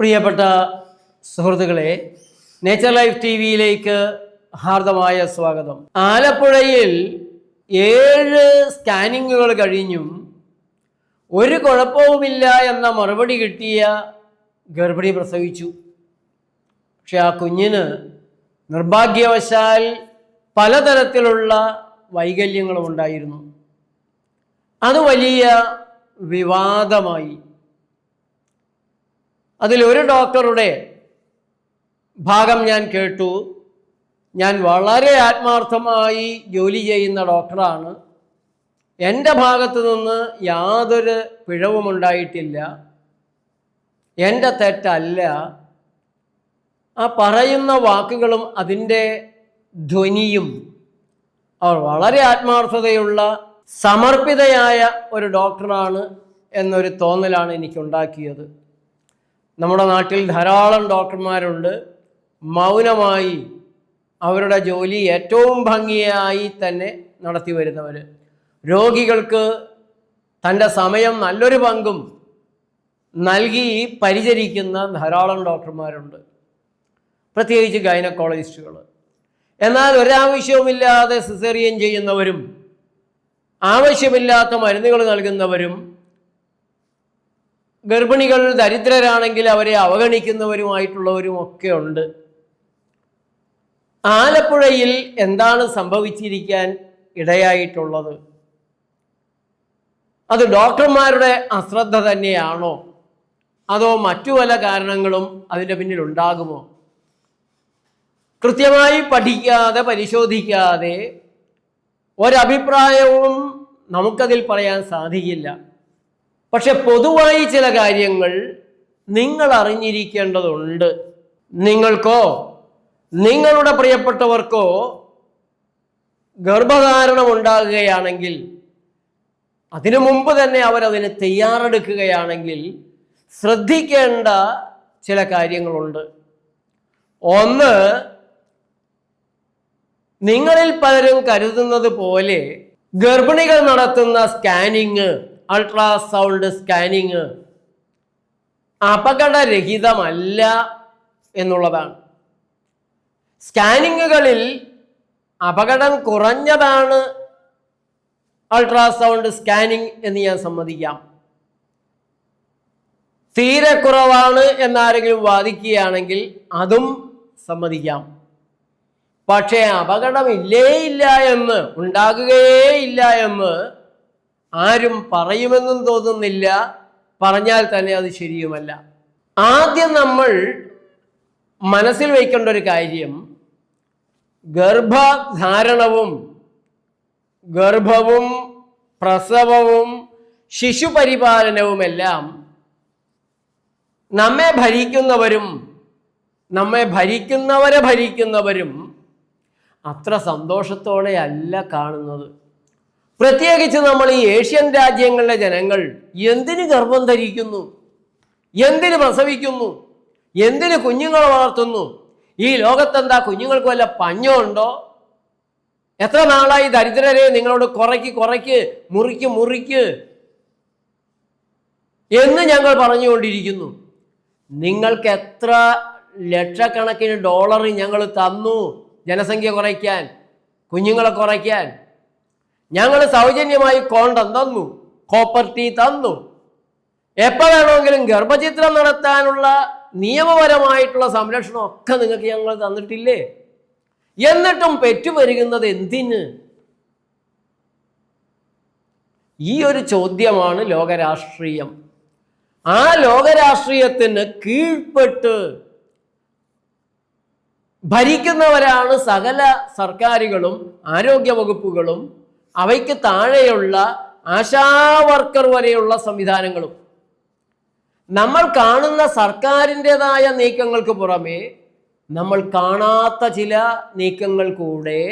പ്രിയപ്പെട്ട സുഹൃത്തുക്കളെ, nature life T വിയിലേക്ക് ഹാർദമായ സ്വാഗതം. ആലപ്പുഴയിൽ 7 സ്കാനിങ്ങുകൾ കഴിഞ്ഞും ഒരു കുഴപ്പവുമില്ല എന്ന മറുപടി കിട്ടിയ ഗർഭിണി പ്രസവിച്ചു. പക്ഷെ ആ കുഞ്ഞിന് നിർഭാഗ്യവശാൽ പലതരത്തിലുള്ള വൈകല്യങ്ങളും ഉണ്ടായിരുന്നു. അത് വലിയ വിവാദമായി. അതിലൊരു ഡോക്ടറുടെ ഭാഗം ഞാൻ കേട്ടു. ഞാൻ വളരെ ആത്മാർത്ഥമായി ജോലി ചെയ്യുന്ന ഡോക്ടറാണ്. എൻ്റെ ഭാഗത്തു നിന്ന് യാതൊരു പിഴവുമുണ്ടായിട്ടില്ല, എൻ്റെ തെറ്റല്ല. ആ പറയുന്ന വാക്കുകളും അതിൻ്റെ ധ്വനിയും അവർ വളരെ ആത്മാർത്ഥതയുള്ള സമർപ്പിതയായ ഒരു ഡോക്ടറാണ് എന്നൊരു തോന്നലാണ് എനിക്കുണ്ടാക്കിയത്. നമ്മുടെ നാട്ടിൽ ധാരാളം ഡോക്ടർമാരുണ്ട്, മൗനമായി അവരുടെ ജോലി ഏറ്റവും ഭംഗിയായി തന്നെ നടത്തി വരുന്നവർ. രോഗികൾക്ക് തൻ്റെ സമയം നല്ലൊരു പങ്കും നൽകി പരിചരിക്കുന്ന ധാരാളം ഡോക്ടർമാരുണ്ട്, പ്രത്യേകിച്ച് ഗൈനക്കോളജിസ്റ്റുകൾ. എന്നാൽ ഒരാവശ്യവുമില്ലാതെ സിസേറിയൻ ചെയ്യുന്നവരും ആവശ്യമില്ലാത്ത മരുന്നുകൾ നൽകുന്നവരും ഗർഭിണികൾ ദരിദ്രരാണെങ്കിൽ അവരെ അവഗണിക്കുന്നവരുമായിട്ടുള്ളവരും ഒക്കെ ഉണ്ട്. ആലപ്പുഴയിൽ എന്താണ് സംഭവിച്ചിരിക്കാൻ ഇടയായിട്ടുള്ളത്? അത് ഡോക്ടർമാരുടെ അശ്രദ്ധ തന്നെയാണോ, അതോ മറ്റു പല കാരണങ്ങളും അതിൻ്റെ പിന്നിൽ ഉണ്ടാകുമോ? കൃത്യമായി പഠിക്കാതെ പരിശോധിക്കാതെ ഒരഭിപ്രായവും നമുക്കതിൽ പറയാൻ സാധിക്കില്ല. പക്ഷെ പൊതുവായി ചില കാര്യങ്ങൾ നിങ്ങൾ അറിഞ്ഞിരിക്കേണ്ടതുണ്ട്. നിങ്ങൾക്കോ നിങ്ങളുടെ പ്രിയപ്പെട്ടവർക്കോ ഗർഭധാരണം ഉണ്ടാകുകയാണെങ്കിൽ, അതിനു മുമ്പ് തന്നെ അവരതിന് തയ്യാറെടുക്കുകയാണെങ്കിൽ ശ്രദ്ധിക്കേണ്ട ചില കാര്യങ്ങളുണ്ട്. ഒന്ന്, നിങ്ങളിൽ പലരും കരുതുന്നത് പോലെ ഗർഭിണികൾ നടത്തുന്ന സ്കാനിങ്, അൾട്രാസൗണ്ട് സ്കാനിങ് അപകടരഹിതമല്ല എന്നുള്ളതാണ്. സ്കാനിങ്ങുകളിൽ അപകടം കുറഞ്ഞതാണ് അൾട്രാസൗണ്ട് സ്കാനിങ് എന്ന് ഞാൻ സമ്മതിക്കാം. തീരെ കുറവാണ് എന്നാരെങ്കിലും വാദിക്കുകയാണെങ്കിൽ അതും സമ്മതിക്കാം. പക്ഷേ അപകടമില്ല എന്ന്, ഉണ്ടാകുകയേ ഇല്ല എന്ന് ആരും പറയുമെന്നും തോന്നുന്നില്ല. പറഞ്ഞാൽ തന്നെ അത് ശരിയുമല്ല. ആദ്യം നമ്മൾ മനസ്സിൽ വയ്ക്കേണ്ട ഒരു കാര്യം, ഗർഭധാരണവും ഗർഭവും പ്രസവവും ശിശുപരിപാലനവുമെല്ലാം നമ്മെ ഭരിക്കുന്നവരും നമ്മെ ഭരിക്കുന്നവരെ ഭരിക്കുന്നവരും അത്ര സന്തോഷത്തോടെ അല്ല കാണുന്നത്. പ്രത്യേകിച്ച് നമ്മൾ ഈ ഏഷ്യൻ രാജ്യങ്ങളിലെ ജനങ്ങൾ എന്തിന് ഗർഭം ധരിക്കുന്നു, എന്തിന് പ്രസവിക്കുന്നു, എന്തിന് കുഞ്ഞുങ്ങളെ വളർത്തുന്നു? ഈ ലോകത്തെന്താ കുഞ്ഞുങ്ങൾക്ക് വല്ല പഞ്ഞമുണ്ടോ? എത്ര നാളായി ദരിദ്രരെ നിങ്ങളോട് കുറയ്ക്ക് മുറിക്ക് എന്ന് ഞങ്ങൾ പറഞ്ഞുകൊണ്ടിരിക്കുന്നു. നിങ്ങൾക്ക് എത്ര ലക്ഷക്കണക്കിന് ഡോളർ ഞങ്ങൾ തന്നു ജനസംഖ്യ കുറയ്ക്കാൻ, കുഞ്ഞുങ്ങളെ കുറയ്ക്കാൻ? ഞങ്ങൾ സൗജന്യമായി കോണ്ടം തന്നു, കോപ്പർട്ടി തന്നു. എപ്പോൾ വേണമെങ്കിലും ഗർഭചിത്രം നടത്താനുള്ള നിയമപരമായിട്ടുള്ള സംരക്ഷണം ഒക്കെ നിങ്ങൾക്ക് ഞങ്ങൾ തന്നിട്ടില്ലേ? എന്നിട്ടും പെറ്റുപെരുകുന്നത് എന്തിന്? ഈ ഒരു ചോദ്യമാണ് ലോകരാഷ്ട്രീയം. ആ ലോകരാഷ്ട്രീയത്തിന് കീഴ്പ്പെട്ട് ഭരിക്കുന്നവരാണ് സകല സർക്കാരുകളും ആരോഗ്യ വകുപ്പുകളും അവയ്ക്ക് താഴെയുള്ള ആശാവർക്കർ വരെയുള്ള സംവിധാനങ്ങളും. നമ്മൾ കാണുന്ന സർക്കാരിൻ്റെതായ നീക്കങ്ങൾക്ക് പുറമെ നമ്മൾ കാണാത്ത ചില നീക്കങ്ങൾ കൂടെ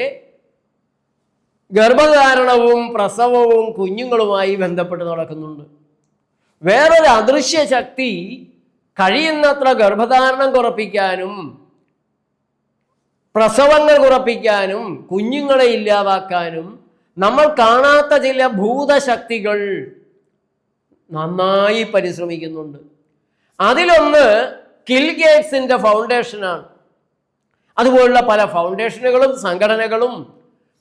ഗർഭധാരണവും പ്രസവവും കുഞ്ഞുങ്ങളുമായി ബന്ധപ്പെട്ട് നടക്കുന്നുണ്ട്. വേറൊരു അദൃശ്യ ശക്തി കഴിയുന്നത്ര ഗർഭധാരണം കുറപ്പിക്കാനും പ്രസവങ്ങൾ കുറപ്പിക്കാനും കുഞ്ഞുങ്ങളെ ഇല്ലാതാക്കാനും നമ്മൾ കാണാത്ത ചില ഭൂതശക്തികൾ നന്നായി പരിശ്രമിക്കുന്നുണ്ട്. അതിലൊന്ന് കിൽ ഗേറ്റ്സിൻ്റെ ഫൗണ്ടേഷനാണ്. അതുപോലുള്ള പല ഫൗണ്ടേഷനുകളും സംഘടനകളും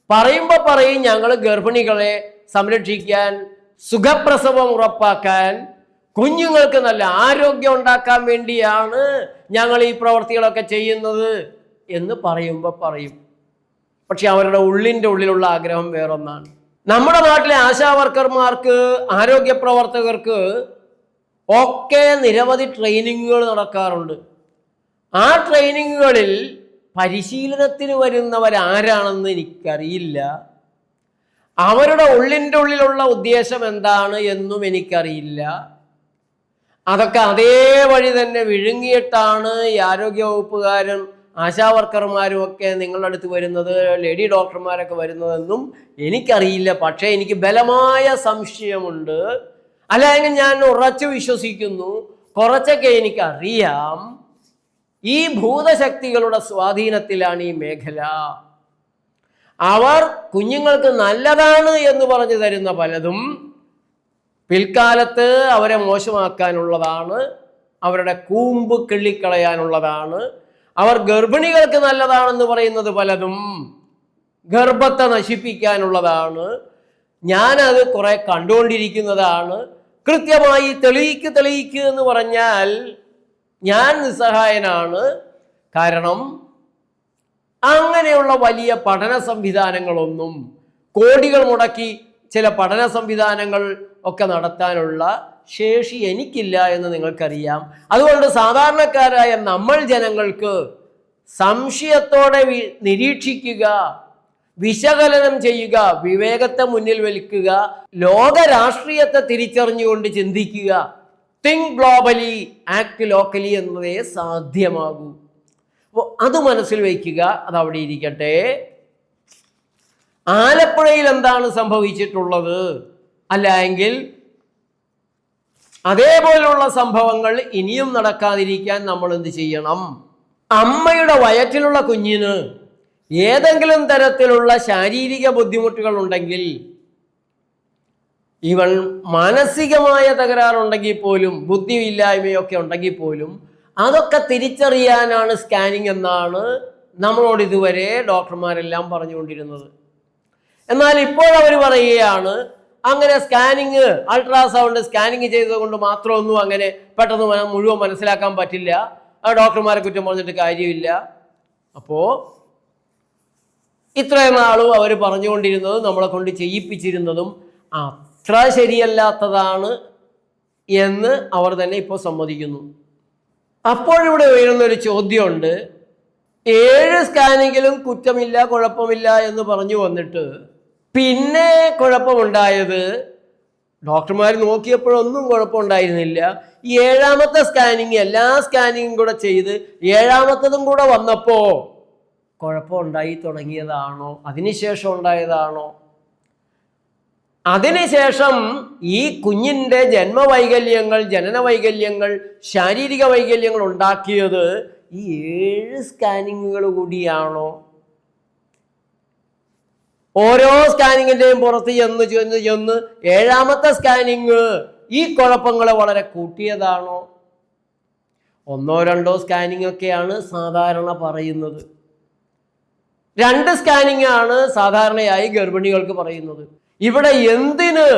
പറയുമ്പോൾ പറയും ഞങ്ങൾ ഗർഭിണികളെ സംരക്ഷിക്കാൻ, സുഖപ്രസവം ഉറപ്പാക്കാൻ, കുഞ്ഞുങ്ങൾക്ക് നല്ല ആരോഗ്യം ഉണ്ടാക്കാൻ വേണ്ടിയാണ് ഞങ്ങൾ ഈ പ്രവർത്തികളൊക്കെ ചെയ്യുന്നത് എന്ന് പറയുമ്പോൾ പറയും. പക്ഷെ അവരുടെ ഉള്ളിൻ്റെ ഉള്ളിലുള്ള ആഗ്രഹം വേറൊന്നാണ്. നമ്മുടെ നാട്ടിലെ ആശാവർക്കർമാർക്ക്, ആരോഗ്യ പ്രവർത്തകർക്ക് ഒക്കെ നിരവധി ട്രെയിനിങ്ങുകൾ നടക്കാറുണ്ട്. ആ ട്രെയിനിങ്ങുകളിൽ പരിശീലനത്തിന് വരുന്നവരാരാണെന്ന് എനിക്കറിയില്ല. അവരുടെ ഉള്ളിൻ്റെ ഉള്ളിലുള്ള ഉദ്ദേശം എന്താണ് എന്നും എനിക്കറിയില്ല. അതൊക്കെ അതേ വഴി തന്നെ വിഴുങ്ങിയിട്ടാണ് ഈ ആരോഗ്യവകുപ്പുകാരും ആശാവർക്കർമാരും ഒക്കെ നിങ്ങളുടെ അടുത്ത് വരുന്നത്, ലേഡി ഡോക്ടർമാരൊക്കെ വരുന്നതെന്നും എനിക്കറിയില്ല. പക്ഷേ എനിക്ക് ബലമായ സംശയമുണ്ട്, അല്ലെങ്കിൽ ഞാൻ ഉറച്ചു വിശ്വസിക്കുന്നു, കുറച്ചൊക്കെ എനിക്കറിയാം, ഈ ഭൂതശക്തികളുടെ സ്വാധീനത്തിലാണ് ഈ മേഖല. അവർ കുഞ്ഞുങ്ങൾക്ക് നല്ലതാണ് എന്ന് പറഞ്ഞു തരുന്ന പലതും പിൽക്കാലത്ത് അവരെ മോശമാക്കാനുള്ളതാണ്, അവരുടെ കൂമ്പ് കിള്ളിക്കളയാനുള്ളതാണ്. അവർ ഗർഭിണികൾക്ക് നല്ലതാണെന്ന് പറയുന്നത് പലതും ഗർഭത്തെ നശിപ്പിക്കാനുള്ളതാണ്. ഞാനത് കുറെ കണ്ടുകൊണ്ടിരിക്കുന്നതാണ്. കൃത്യമായി തെളിയിക്ക് എന്ന് പറഞ്ഞാൽ ഞാൻ നിസ്സഹായനാണ്. കാരണം അങ്ങനെയുള്ള വലിയ പഠന സംവിധാനങ്ങളൊന്നും, കോടികൾ മുടക്കി ചില പഠന സംവിധാനങ്ങൾ ഒക്കെ നടത്താനുള്ള ശേഷി എനിക്കില്ല എന്ന് നിങ്ങൾക്കറിയാം. അതുകൊണ്ട് സാധാരണക്കാരായ നമ്മൾ ജനങ്ങൾക്ക് സംശയത്തോടെ നിരീക്ഷിക്കുക, വിശകലനം ചെയ്യുക, വിവേകത്തെ മുന്നിൽ വെക്കുക, ലോക രാഷ്ട്രീയത്തെ തിരിച്ചറിഞ്ഞുകൊണ്ട് ചിന്തിക്കുക. തിങ്ക് ഗ്ലോബലി, ആക്ട് ലോക്കലി എന്നതേ സാധ്യമാകൂ. അപ്പോൾ അത് മനസ്സിൽ വയ്ക്കുക. അതവിടെ ഇരിക്കട്ടെ. ആലപ്പുഴയിൽ എന്താണ് സംഭവിച്ചിട്ടുള്ളത്? അല്ല എങ്കിൽ അതേപോലുള്ള സംഭവങ്ങൾ ഇനിയും നടക്കാതിരിക്കാൻ നമ്മൾ എന്ത് ചെയ്യണം? അമ്മയുടെ വയറ്റിലുള്ള കുഞ്ഞിന് ഏതെങ്കിലും തരത്തിലുള്ള ശാരീരിക ബുദ്ധിമുട്ടുകൾ ഉണ്ടെങ്കിൽ, ഇവൻ മാനസികമായ തകരാറുണ്ടെങ്കിൽ പോലും, ബുദ്ധിയില്ലായ്മയൊക്കെ ഉണ്ടെങ്കിൽ പോലും, അതൊക്കെ തിരിച്ചറിയാനാണ് സ്കാനിങ് എന്നാണ് നമ്മളോട് ഇതുവരെ ഡോക്ടർമാരെല്ലാം പറഞ്ഞുകൊണ്ടിരുന്നത്. എന്നാൽ ഇപ്പോൾ അവർ പറയുകയാണ് അങ്ങനെ സ്കാനിങ്, അൾട്രാസൗണ്ട് സ്കാനിങ് ചെയ്തതുകൊണ്ട് മാത്രമൊന്നും അങ്ങനെ പെട്ടെന്ന് മുഴുവൻ മനസ്സിലാക്കാൻ പറ്റില്ല, ആ ഡോക്ടർമാരെ കുറ്റം പറഞ്ഞിട്ട് കാര്യമില്ല. അപ്പോൾ ഇത്രയും നാളും അവർ പറഞ്ഞുകൊണ്ടിരുന്നതും നമ്മളെ കൊണ്ട് ചെയ്യിപ്പിച്ചിരുന്നതും അത്ര ശരിയല്ലാത്തതാണ് എന്ന് അവർ തന്നെ ഇപ്പോൾ സമ്മതിക്കുന്നു. അപ്പോഴിവിടെ ഉയരുന്നൊരു ചോദ്യമുണ്ട്. 7 സ്കാനിങ്ങിലും കുറ്റമില്ല, കുഴപ്പമില്ല എന്ന് പറഞ്ഞു വന്നിട്ട് പിന്നെ കുഴപ്പമുണ്ടായത്, ഡോക്ടർമാർ നോക്കിയപ്പോഴൊന്നും കുഴപ്പമുണ്ടായിരുന്നില്ല, ഈ 7ാമത്തെ സ്കാനിങ്, എല്ലാ സ്കാനിങ്ങും കൂടെ ചെയ്ത് 7ാമത്തതും കൂടെ വന്നപ്പോൾ കുഴപ്പമുണ്ടായി തുടങ്ങിയതാണോ? അതിനുശേഷം ഉണ്ടായതാണോ? അതിനുശേഷം ഈ കുഞ്ഞിൻ്റെ ജന്മവൈകല്യങ്ങൾ, ജനന വൈകല്യങ്ങൾ, ശാരീരിക വൈകല്യങ്ങൾ ഉണ്ടാക്കിയത് ഈ 7 സ്കാനിങ്ങുകൾ കൂടിയാണോ? ഓരോ സ്കാനിങ്ങിൻ്റെയും പുറത്ത് ചെന്ന് 7ാമത്തെ സ്കാനിങ് ഈ കുഴപ്പങ്ങളെ വളരെ കൂട്ടിയതാണോ? 1ഓ 2ഓ സ്കാനിങ് ഒക്കെയാണ് സാധാരണ പറയുന്നത്. 2 സ്കാനിങ് ആണ് സാധാരണയായി ഗർഭിണികൾക്ക് പറയുന്നത്. ഇവിടെ എന്തിന്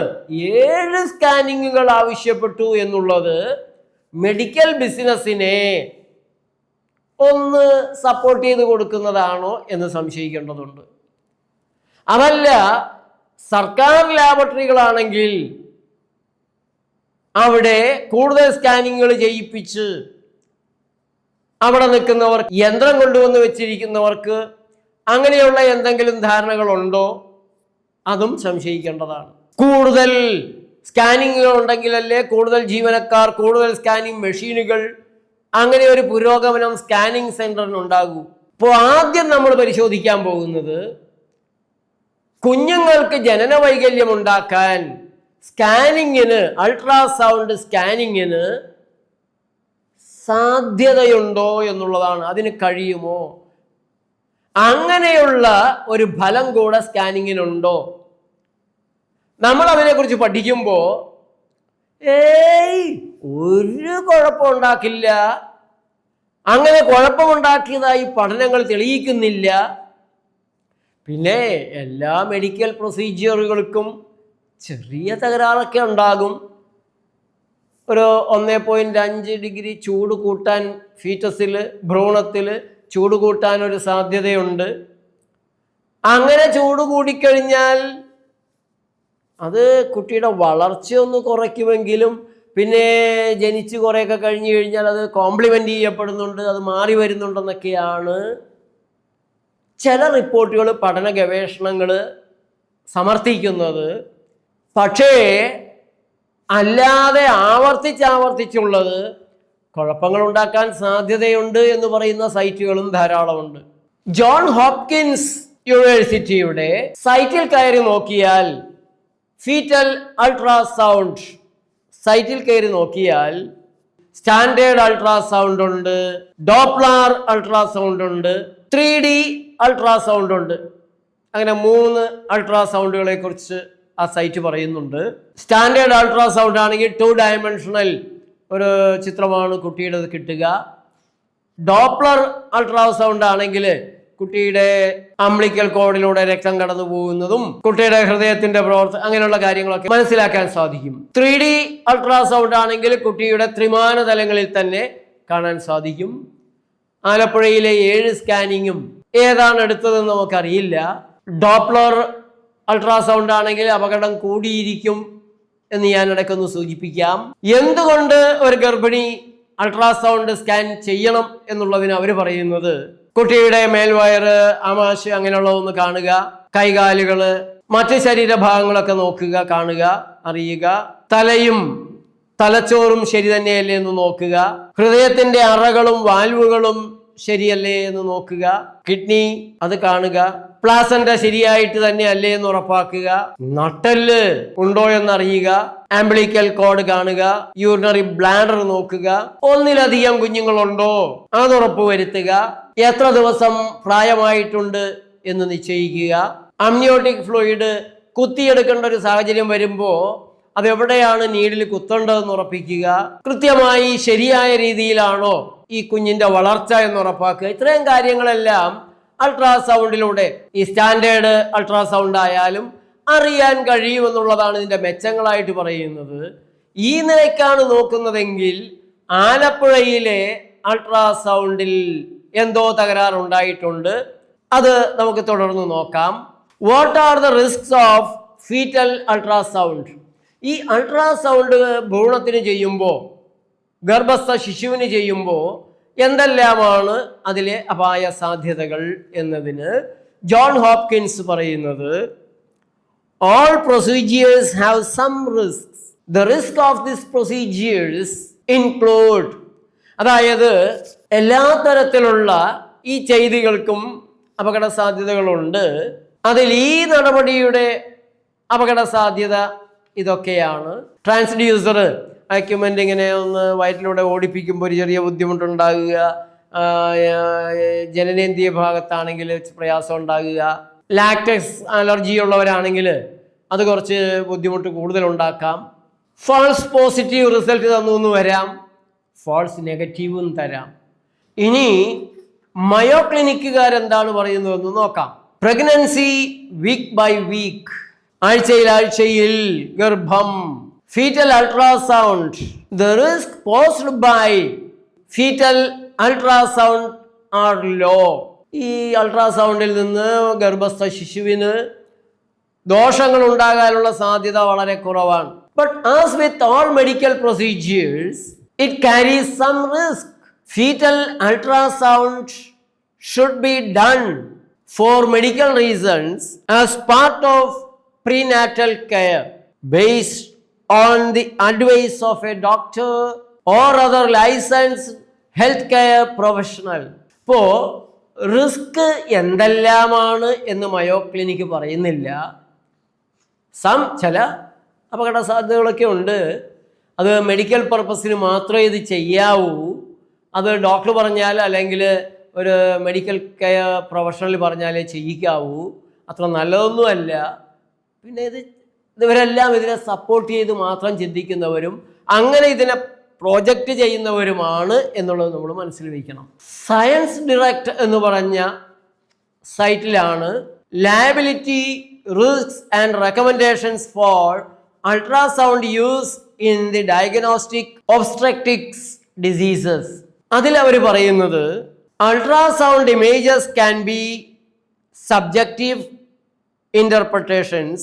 7 സ്കാനിങ്ങുകൾ ആവശ്യപ്പെട്ടു എന്നുള്ളത് മെഡിക്കൽ ബിസിനസ്സിനെ ഒന്ന് സപ്പോർട്ട് ചെയ്ത് കൊടുക്കുന്നതാണോ എന്ന് സംശയിക്കേണ്ടതുണ്ട്. അതല്ല, സർക്കാർ ലാബറട്ടറികളാണെങ്കിൽ അവിടെ കൂടുതൽ സ്കാനിങ്ങുകൾ ചെയ്യിപ്പിച്ച് അവിടെ നിൽക്കുന്നവർ, യന്ത്രം കൊണ്ടുവന്ന് വെച്ചിരിക്കുന്നവർക്ക് അങ്ങനെയുള്ള എന്തെങ്കിലും ധാരണകളുണ്ടോ? അതും സംശയിക്കേണ്ടതാണ്. കൂടുതൽ സ്കാനിങ്ങുകൾ ഉണ്ടെങ്കിലല്ലേ കൂടുതൽ ജീവനക്കാർ, കൂടുതൽ സ്കാനിങ് മെഷീനുകൾ, അങ്ങനെ ഒരു പുരോഗമനം സ്കാനിങ് സെന്ററിനുണ്ടാകൂ. ഇപ്പോൾ ആദ്യം നമ്മൾ പരിശോധിക്കാൻ പോകുന്നത് കുഞ്ഞുങ്ങൾക്ക് ജനന വൈകല്യം ഉണ്ടാക്കാൻ സ്കാനിങ്ങിന്, അൾട്രാസൗണ്ട് സ്കാനിങ്ങിന് സാധ്യതയുണ്ടോ എന്നുള്ളതാണ്. അതിന് കഴിയുമോ? അങ്ങനെയുള്ള ഒരു ഫലം കൂടെ സ്കാനിങ്ങിനുണ്ടോ? നമ്മൾ അതിനെക്കുറിച്ച് പഠിക്കുമ്പോൾ ഒരു കുഴപ്പം ഉണ്ടാക്കില്ല, അങ്ങനെ കുഴപ്പമുണ്ടാക്കിയതായി പഠനങ്ങൾ തെളിയിക്കുന്നില്ല. പിന്നെ എല്ലാ മെഡിക്കൽ പ്രൊസീജിയറുകൾക്കും ചെറിയ തകരാറൊക്കെ ഉണ്ടാകും. ഒരു 1.5 ഡിഗ്രി ചൂട് കൂട്ടാൻ ഫീറ്റസിൽ, ഭ്രൂണത്തിൽ ചൂട് കൂട്ടാൻ ഒരു സാധ്യതയുണ്ട്. അങ്ങനെ ചൂട് കൂടിക്കഴിഞ്ഞാൽ അത് കുട്ടിയുടെ വളർച്ചയൊന്ന് കുറയ്ക്കുമെങ്കിലും പിന്നെ ജനിച്ച് കുറേയൊക്കെ കഴിഞ്ഞ് കഴിഞ്ഞാൽ അത് കോംപ്ലിമെൻ്റ് ചെയ്യപ്പെടുന്നുണ്ട്, അത് മാറി വരുന്നുണ്ടെന്നൊക്കെയാണ് ചില റിപ്പോർട്ടുകൾ, പഠന ഗവേഷണങ്ങൾ സമർത്ഥിക്കുന്നത്. പക്ഷേ അല്ലാതെ ആവർത്തിച്ചുള്ളത് കുഴപ്പങ്ങൾ ഉണ്ടാക്കാൻ സാധ്യതയുണ്ട് എന്ന് പറയുന്ന സൈറ്റുകളും ധാരാളമുണ്ട്. ജോൺ ഹോപ്കിൻസ് യൂണിവേഴ്സിറ്റിയുടെ സൈറ്റിൽ കയറി നോക്കിയാൽ ഫീറ്റൽ അൾട്രാസൗണ്ട് സൈറ്റിൽ കയറി നോക്കിയാൽ സ്റ്റാൻഡേർഡ് അൾട്രാസൗണ്ട് ഉണ്ട്, ഡോപ്ലർ അൾട്രാസൗണ്ട് ഉണ്ട്, 3D അൾട്രാസൗണ്ട് ഉണ്ട്. അങ്ങനെ 3 അൾട്രാസൗണ്ടുകളെ കുറിച്ച് ആ സൈറ്റ് പറയുന്നുണ്ട്. സ്റ്റാൻഡേർഡ് അൾട്രാസൗണ്ട് ആണെങ്കിൽ 2 ഡയമെൻഷണൽ ഒരു ചിത്രമാണ് കുട്ടിയുടെ കിട്ടുക. ഡോപ്ലർ അൾട്രാസൗണ്ട് ആണെങ്കിൽ കുട്ടിയുടെ അംബ്ലിക്കൽ കോഡിലൂടെ രക്തം കടന്നു പോകുന്നതും കുട്ടിയുടെ ഹൃദയത്തിന്റെ പ്രവർത്തനം അങ്ങനെയുള്ള കാര്യങ്ങളൊക്കെ മനസ്സിലാക്കാൻ സാധിക്കും. 3D അൾട്രാസൗണ്ട് ആണെങ്കിൽ കുട്ടിയുടെ ത്രിമാന തലങ്ങളിൽ തന്നെ കാണാൻ സാധിക്കും. ആലപ്പുഴയിലെ 7 സ്കാനിങ്ങും ഏതാണ് എടുത്തതെന്ന് നമുക്കറിയില്ല. ഡോപ്ലർ അൾട്രാസൗണ്ട് ആണെങ്കിൽ അപകടം കൂടിയിരിക്കും എന്ന് ഞാൻ ഇടയ്ക്കൊന്ന് സൂചിപ്പിക്കാം. എന്തുകൊണ്ട് ഒരു ഗർഭിണി അൾട്രാസൗണ്ട് സ്കാൻ ചെയ്യണം എന്നുള്ളതിന് അവർ പറയുന്നത് കുട്ടിയുടെ മേൽവയറ്, ആമാശയം അങ്ങനെയുള്ളതൊന്ന് കാണുക, കൈകാലുകള്, മറ്റ് ശരീരഭാഗങ്ങളൊക്കെ നോക്കുക, കാണുക, അറിയുക, തലയും തലച്ചോറും ശരി തന്നെയല്ലേ എന്ന് നോക്കുക, ഹൃദയത്തിന്റെ അറകളും വാൽവുകളും ശരിയല്ലേ എന്ന് നോക്കുക, കിഡ്നി അത് കാണുക, പ്ലാസന്റ ശരിയായിട്ട് തന്നെ അല്ലേ എന്ന് ഉറപ്പാക്കുക, നട്ടെല്ല് ഉണ്ടോ എന്നറിയുക, ആംബ്ലിക്കൽ കോഡ് കാണുക, യൂറിനറി ബ്ലാഡർ നോക്കുക, ഒന്നിലധികം കുഞ്ഞുങ്ങളുണ്ടോ അത് ഉറപ്പുവരുത്തുക, എത്ര ദിവസം പ്രായമായിട്ടുണ്ട് എന്ന് നിശ്ചയിക്കുക, അമ്നിയോട്ടിക് ഫ്ലൂയിഡ് കുത്തിയെടുക്കേണ്ട ഒരു സാഹചര്യം വരുമ്പോൾ അതെവിടെയാണ് നീഡിൽ കുത്തേണ്ടതെന്ന് ഉറപ്പിക്കുക, കൃത്യമായി ശരിയായ രീതിയിലാണോ ഈ കുഞ്ഞിന്റെ വളർച്ച എന്ന് ഉറപ്പാക്കുക. ഇത്രയും കാര്യങ്ങളെല്ലാം അൾട്രാസൗണ്ടിലൂടെ, ഈ സ്റ്റാൻഡേർഡ് അൾട്രാസൗണ്ട് ആയാലും അറിയാൻ കഴിയുമെന്നുള്ളതാണ് ഇതിന്റെ മെച്ചങ്ങളായിട്ട് പറയുന്നത്. ഈ നിലയ്ക്കാണ് നോക്കുന്നതെങ്കിൽ ആലപ്പുഴയിലെ അൾട്രാസൗണ്ടിൽ എന്തോ തകരാറുണ്ടായിട്ടുണ്ട്. അത് നമുക്ക് തുടർന്ന് നോക്കാം. What are the risks of fetal ultrasound? ഈ അൾട്രാസൗണ്ട് ഭ്രൂണത്തിന് ചെയ്യുമ്പോൾ, ഗർഭസ്ഥ ശിശുവിന് ചെയ്യുമ്പോൾ എന്തെല്ലാമാണ് അതിലെ അപായ സാധ്യതകൾ എന്നതിന് ജോൺ ഹോപ്കിൻസ് പറയുന്നത്, all procedures have some risks. The risk of these procedures include, അതായത് എല്ലാ തരത്തിലുള്ള ഈ ചെയ്തികൾക്കും അപകട സാധ്യതകളുണ്ട്. അതിൽ ഈ നടപടിയുടെ അപകട സാധ്യത ഇതൊക്കെയാണ്. ട്രാൻസ്ഡ്യൂസർ അക്യുമെൻ്റ് ഇങ്ങനെ ഒന്ന് വയറ്റിലൂടെ ഓടിപ്പിക്കുമ്പോൾ ഒരു ചെറിയ ബുദ്ധിമുട്ടുണ്ടാകുക, ജനനേന്ദ്രിയ ഭാഗത്താണെങ്കിൽ പ്രയാസം ഉണ്ടാകുക, ലാക്ടക്സ് അലർജി ഉള്ളവരാണെങ്കിൽ അത് കുറച്ച് ബുദ്ധിമുട്ട് കൂടുതലുണ്ടാക്കാം. ഫാൾസ് പോസിറ്റീവ് റിസൾട്ട് തന്നു എന്ന് വരാം, ഫാൾസ് നെഗറ്റീവും തരാം. ഇനി മയോ ക്ലിനിക്കുകാരെന്താണ് പറയുന്നതെന്ന് നോക്കാം. പ്രഗ്നൻസി വീക്ക് ബൈ വീക്ക്, ആഴ്ചയിൽ ഗർഭം, fetal ultrasound, the risk posed by fetal ultrasound are low. ഈ അൾട്രാസൗണ്ടിൽ നിന്ന് ഗർഭസ്ഥ ശിശുവിന് ദോഷങ്ങൾ ഉണ്ടാകാനുള്ള സാധ്യത വളരെ കുറവാണ്. But as with all medical procedures it carries some risk. Fetal ultrasound should be done for medical reasons as part of prenatal care based on the advice of a doctor or other licensed healthcare professional. ഇപ്പോൾ risk എന്തെല്ലാമാണ് എന്ന് മയോ clinic പറയുന്നില്ല. ചില അപകട സാധ്യതകളൊക്കെ ഉണ്ട്. അത് medical പർപ്പസിന് മാത്രമേ ഇത് ചെയ്യാവൂ. അത് ഡോക്ടർ പറഞ്ഞാൽ അല്ലെങ്കിൽ ഒരു മെഡിക്കൽ കെയർ പ്രൊഫഷണൽ പറഞ്ഞാലേ ചെയ്യിക്കാവൂ. അത്ര നല്ലതൊന്നുമല്ല. പിന്നെ ഇവരെല്ലാം ഇതിനെ സപ്പോർട്ട് ചെയ്ത് മാത്രം ചിന്തിക്കുന്നവരും അങ്ങനെ ഇതിനെ പ്രോജക്റ്റ് ചെയ്യുന്നവരുമാണ് എന്നുള്ളത് നമ്മൾ മനസ്സിൽ വയ്ക്കണം. സയൻസ് ഡിറക്റ്റ് എന്ന് പറഞ്ഞ സൈറ്റിലാണ് liability, risks and recommendations for ultrasound use in the diagnostic obstetrics diseases. അതിൽ അവർ പറയുന്നത് ultrasound images can be subjective interpretations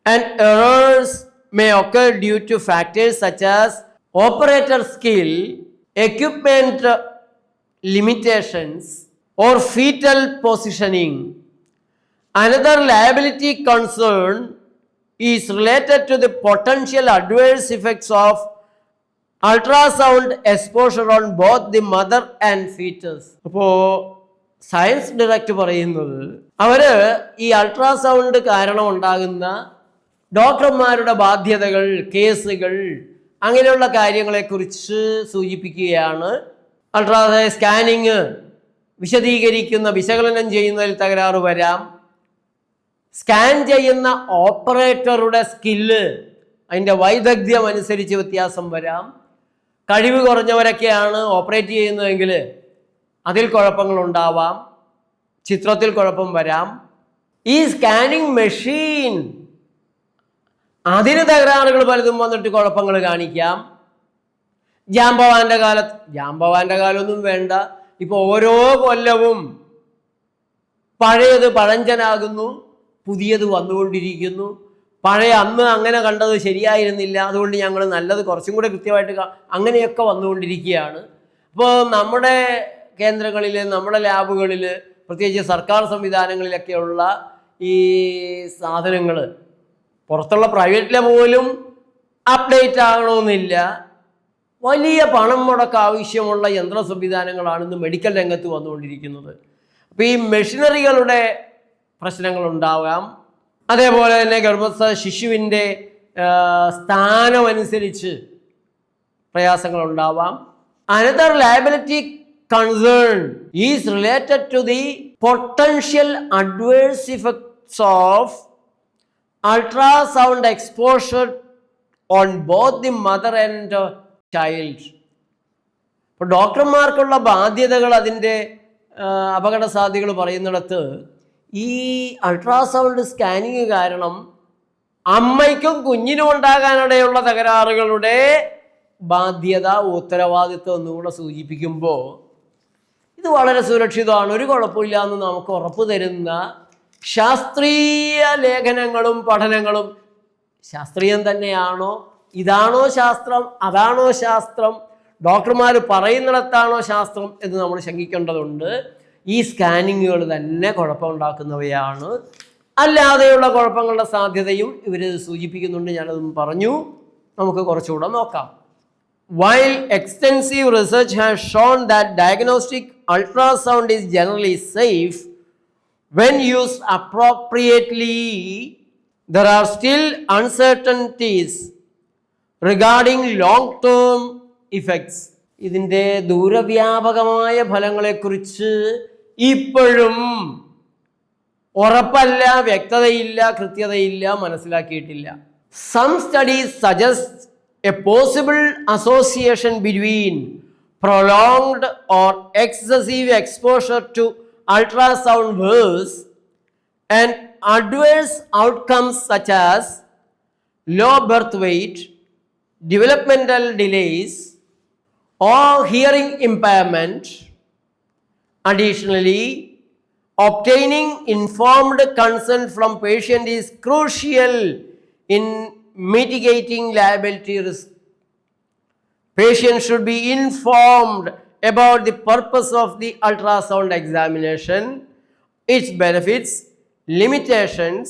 and errors may occur due to factors such as operator skill, equipment limitations, or fetal positioning. Another liability concern is related to the potential adverse effects of ultrasound exposure on both the mother and fetus. അപ്പോൾ science direct പറയുന്നത് അവര് ഈ ultrasound കാരണം ഉണ്ടാകുന്ന ഡോക്ടർമാരുടെ ബാധ്യതകൾ, കേസുകൾ, അങ്ങനെയുള്ള കാര്യങ്ങളെക്കുറിച്ച് സൂചിപ്പിക്കുകയാണ്. സ്കാനിങ് വിശദീകരിക്കുന്ന, വിശകലനം ചെയ്യുന്നതിൽ തകരാറ് വരാം. സ്കാൻ ചെയ്യുന്ന ഓപ്പറേറ്ററുടെ സ്കില്ല്, അതിൻ്റെ വൈദഗ്ധ്യം അനുസരിച്ച് വ്യത്യാസം വരാം. കഴിവ് കുറഞ്ഞവരൊക്കെയാണ് ഓപ്പറേറ്റ് ചെയ്യുന്നതെങ്കിൽ അതിൽ കുഴപ്പങ്ങളുണ്ടാവാം, ചിത്രത്തിൽ കുഴപ്പം വരാം. ഈ സ്കാനിങ് മെഷീൻ അതിന് തകരാറുകൾ പലതും വന്നിട്ട് കുഴപ്പങ്ങൾ കാണിക്കാം. ജാംബവാന്റെ കാലമൊന്നും വേണ്ട, ഇപ്പോൾ ഓരോ കൊല്ലവും പഴയത് പഴഞ്ചനാകുന്നു, പുതിയത് വന്നുകൊണ്ടിരിക്കുന്നു. പഴയ അന്ന് അങ്ങനെ കണ്ടത് ശരിയായിരുന്നില്ല, അതുകൊണ്ട് ഞങ്ങൾ നല്ലത് കുറച്ചും കൂടെ കൃത്യമായിട്ട് അങ്ങനെയൊക്കെ വന്നുകൊണ്ടിരിക്കുകയാണ്. അപ്പോൾ നമ്മുടെ കേന്ദ്രങ്ങളിൽ, നമ്മുടെ ലാബുകളിൽ, പ്രത്യേകിച്ച് സർക്കാർ സംവിധാനങ്ങളിലൊക്കെയുള്ള ഈ സാധനങ്ങൾ പുറത്തുള്ള പ്രൈവറ്റിലെ പോലും അപ്ഡേറ്റ് ആകണമെന്നില്ല. വലിയ പണം മുടക്ക് ആവശ്യമുള്ള യന്ത്ര സംവിധാനങ്ങളാണ് ഇന്ന് മെഡിക്കൽ രംഗത്ത് വന്നുകൊണ്ടിരിക്കുന്നത്. അപ്പോൾ ഈ മെഷീനറികളുടെ പ്രശ്നങ്ങളുണ്ടാകാം. അതേപോലെ തന്നെ ഗർഭസ്ഥ ശിശുവിൻ്റെ സ്ഥാനമനുസരിച്ച് പ്രയാസങ്ങളുണ്ടാവാം. Another liability concern is related to the potential adverse effects of ultrasound exposure on both the mother and child. ഇപ്പോൾ ഡോക്ടർമാർക്കുള്ള ബാധ്യതകൾ, അതിൻ്റെ അപകട സാധ്യതകൾ പറയുന്നിടത്ത് ഈ അൾട്രാസൗണ്ട് സ്കാനിങ് കാരണം അമ്മയ്ക്കും കുഞ്ഞിനും ഉണ്ടാകാനിടയുള്ള തകരാറുകളുടെ ബാധ്യത, ഉത്തരവാദിത്വം എന്നുകൂടെ സൂചിപ്പിക്കുമ്പോൾ ഇത് വളരെ സുരക്ഷിതമാണ്, ഒരു കുഴപ്പമില്ല എന്ന് നമുക്ക് ഉറപ്പ് തരുന്ന ശാസ്ത്രീയ ലേഖനങ്ങളും പഠനങ്ങളും. ശാസ്ത്രീയം തന്നെയാണോ? ഇതാണോ ശാസ്ത്രം? അതാണോ ശാസ്ത്രം? ഡോക്ടർമാർ പറയുന്നിടത്താണോ ശാസ്ത്രം എന്ന് നമ്മൾ ശങ്കിക്കേണ്ടതുണ്ട്. ഈ സ്കാനിങ്ങുകൾ തന്നെ കുഴപ്പമുണ്ടാക്കുന്നവയാണ്. അല്ലാതെയുള്ള കുഴപ്പങ്ങളുടെ സാധ്യതയും ഇവർ സൂചിപ്പിക്കുന്നുണ്ട്. ഞാനതും പറഞ്ഞു. നമുക്ക് കുറച്ചുകൂടെ നോക്കാം. While extensive research has shown that diagnostic ultrasound is generally safe when used appropriately, there are still uncertainties regarding long-term effects. ഇതിൻ്റെ ദൂരവ്യാപകമായ ഫലങ്ങളെക്കുറിച്ച് ഇപ്പോഴും ഉറപ്പല്ല, വ്യക്തതയില്ല, കൃത്യതയില്ല, മനസ്സിലാക്കിയിട്ടില്ല. Some studies suggest a possible association between prolonged or excessive exposure to ultrasound waves and adverse outcomes such as low birth weight, developmental delays, or hearing impairment. Additionally, obtaining informed consent from patient is crucial in mitigating liability risk. Patients should be informed about the purpose of the ultrasound examination, its benefits, limitations,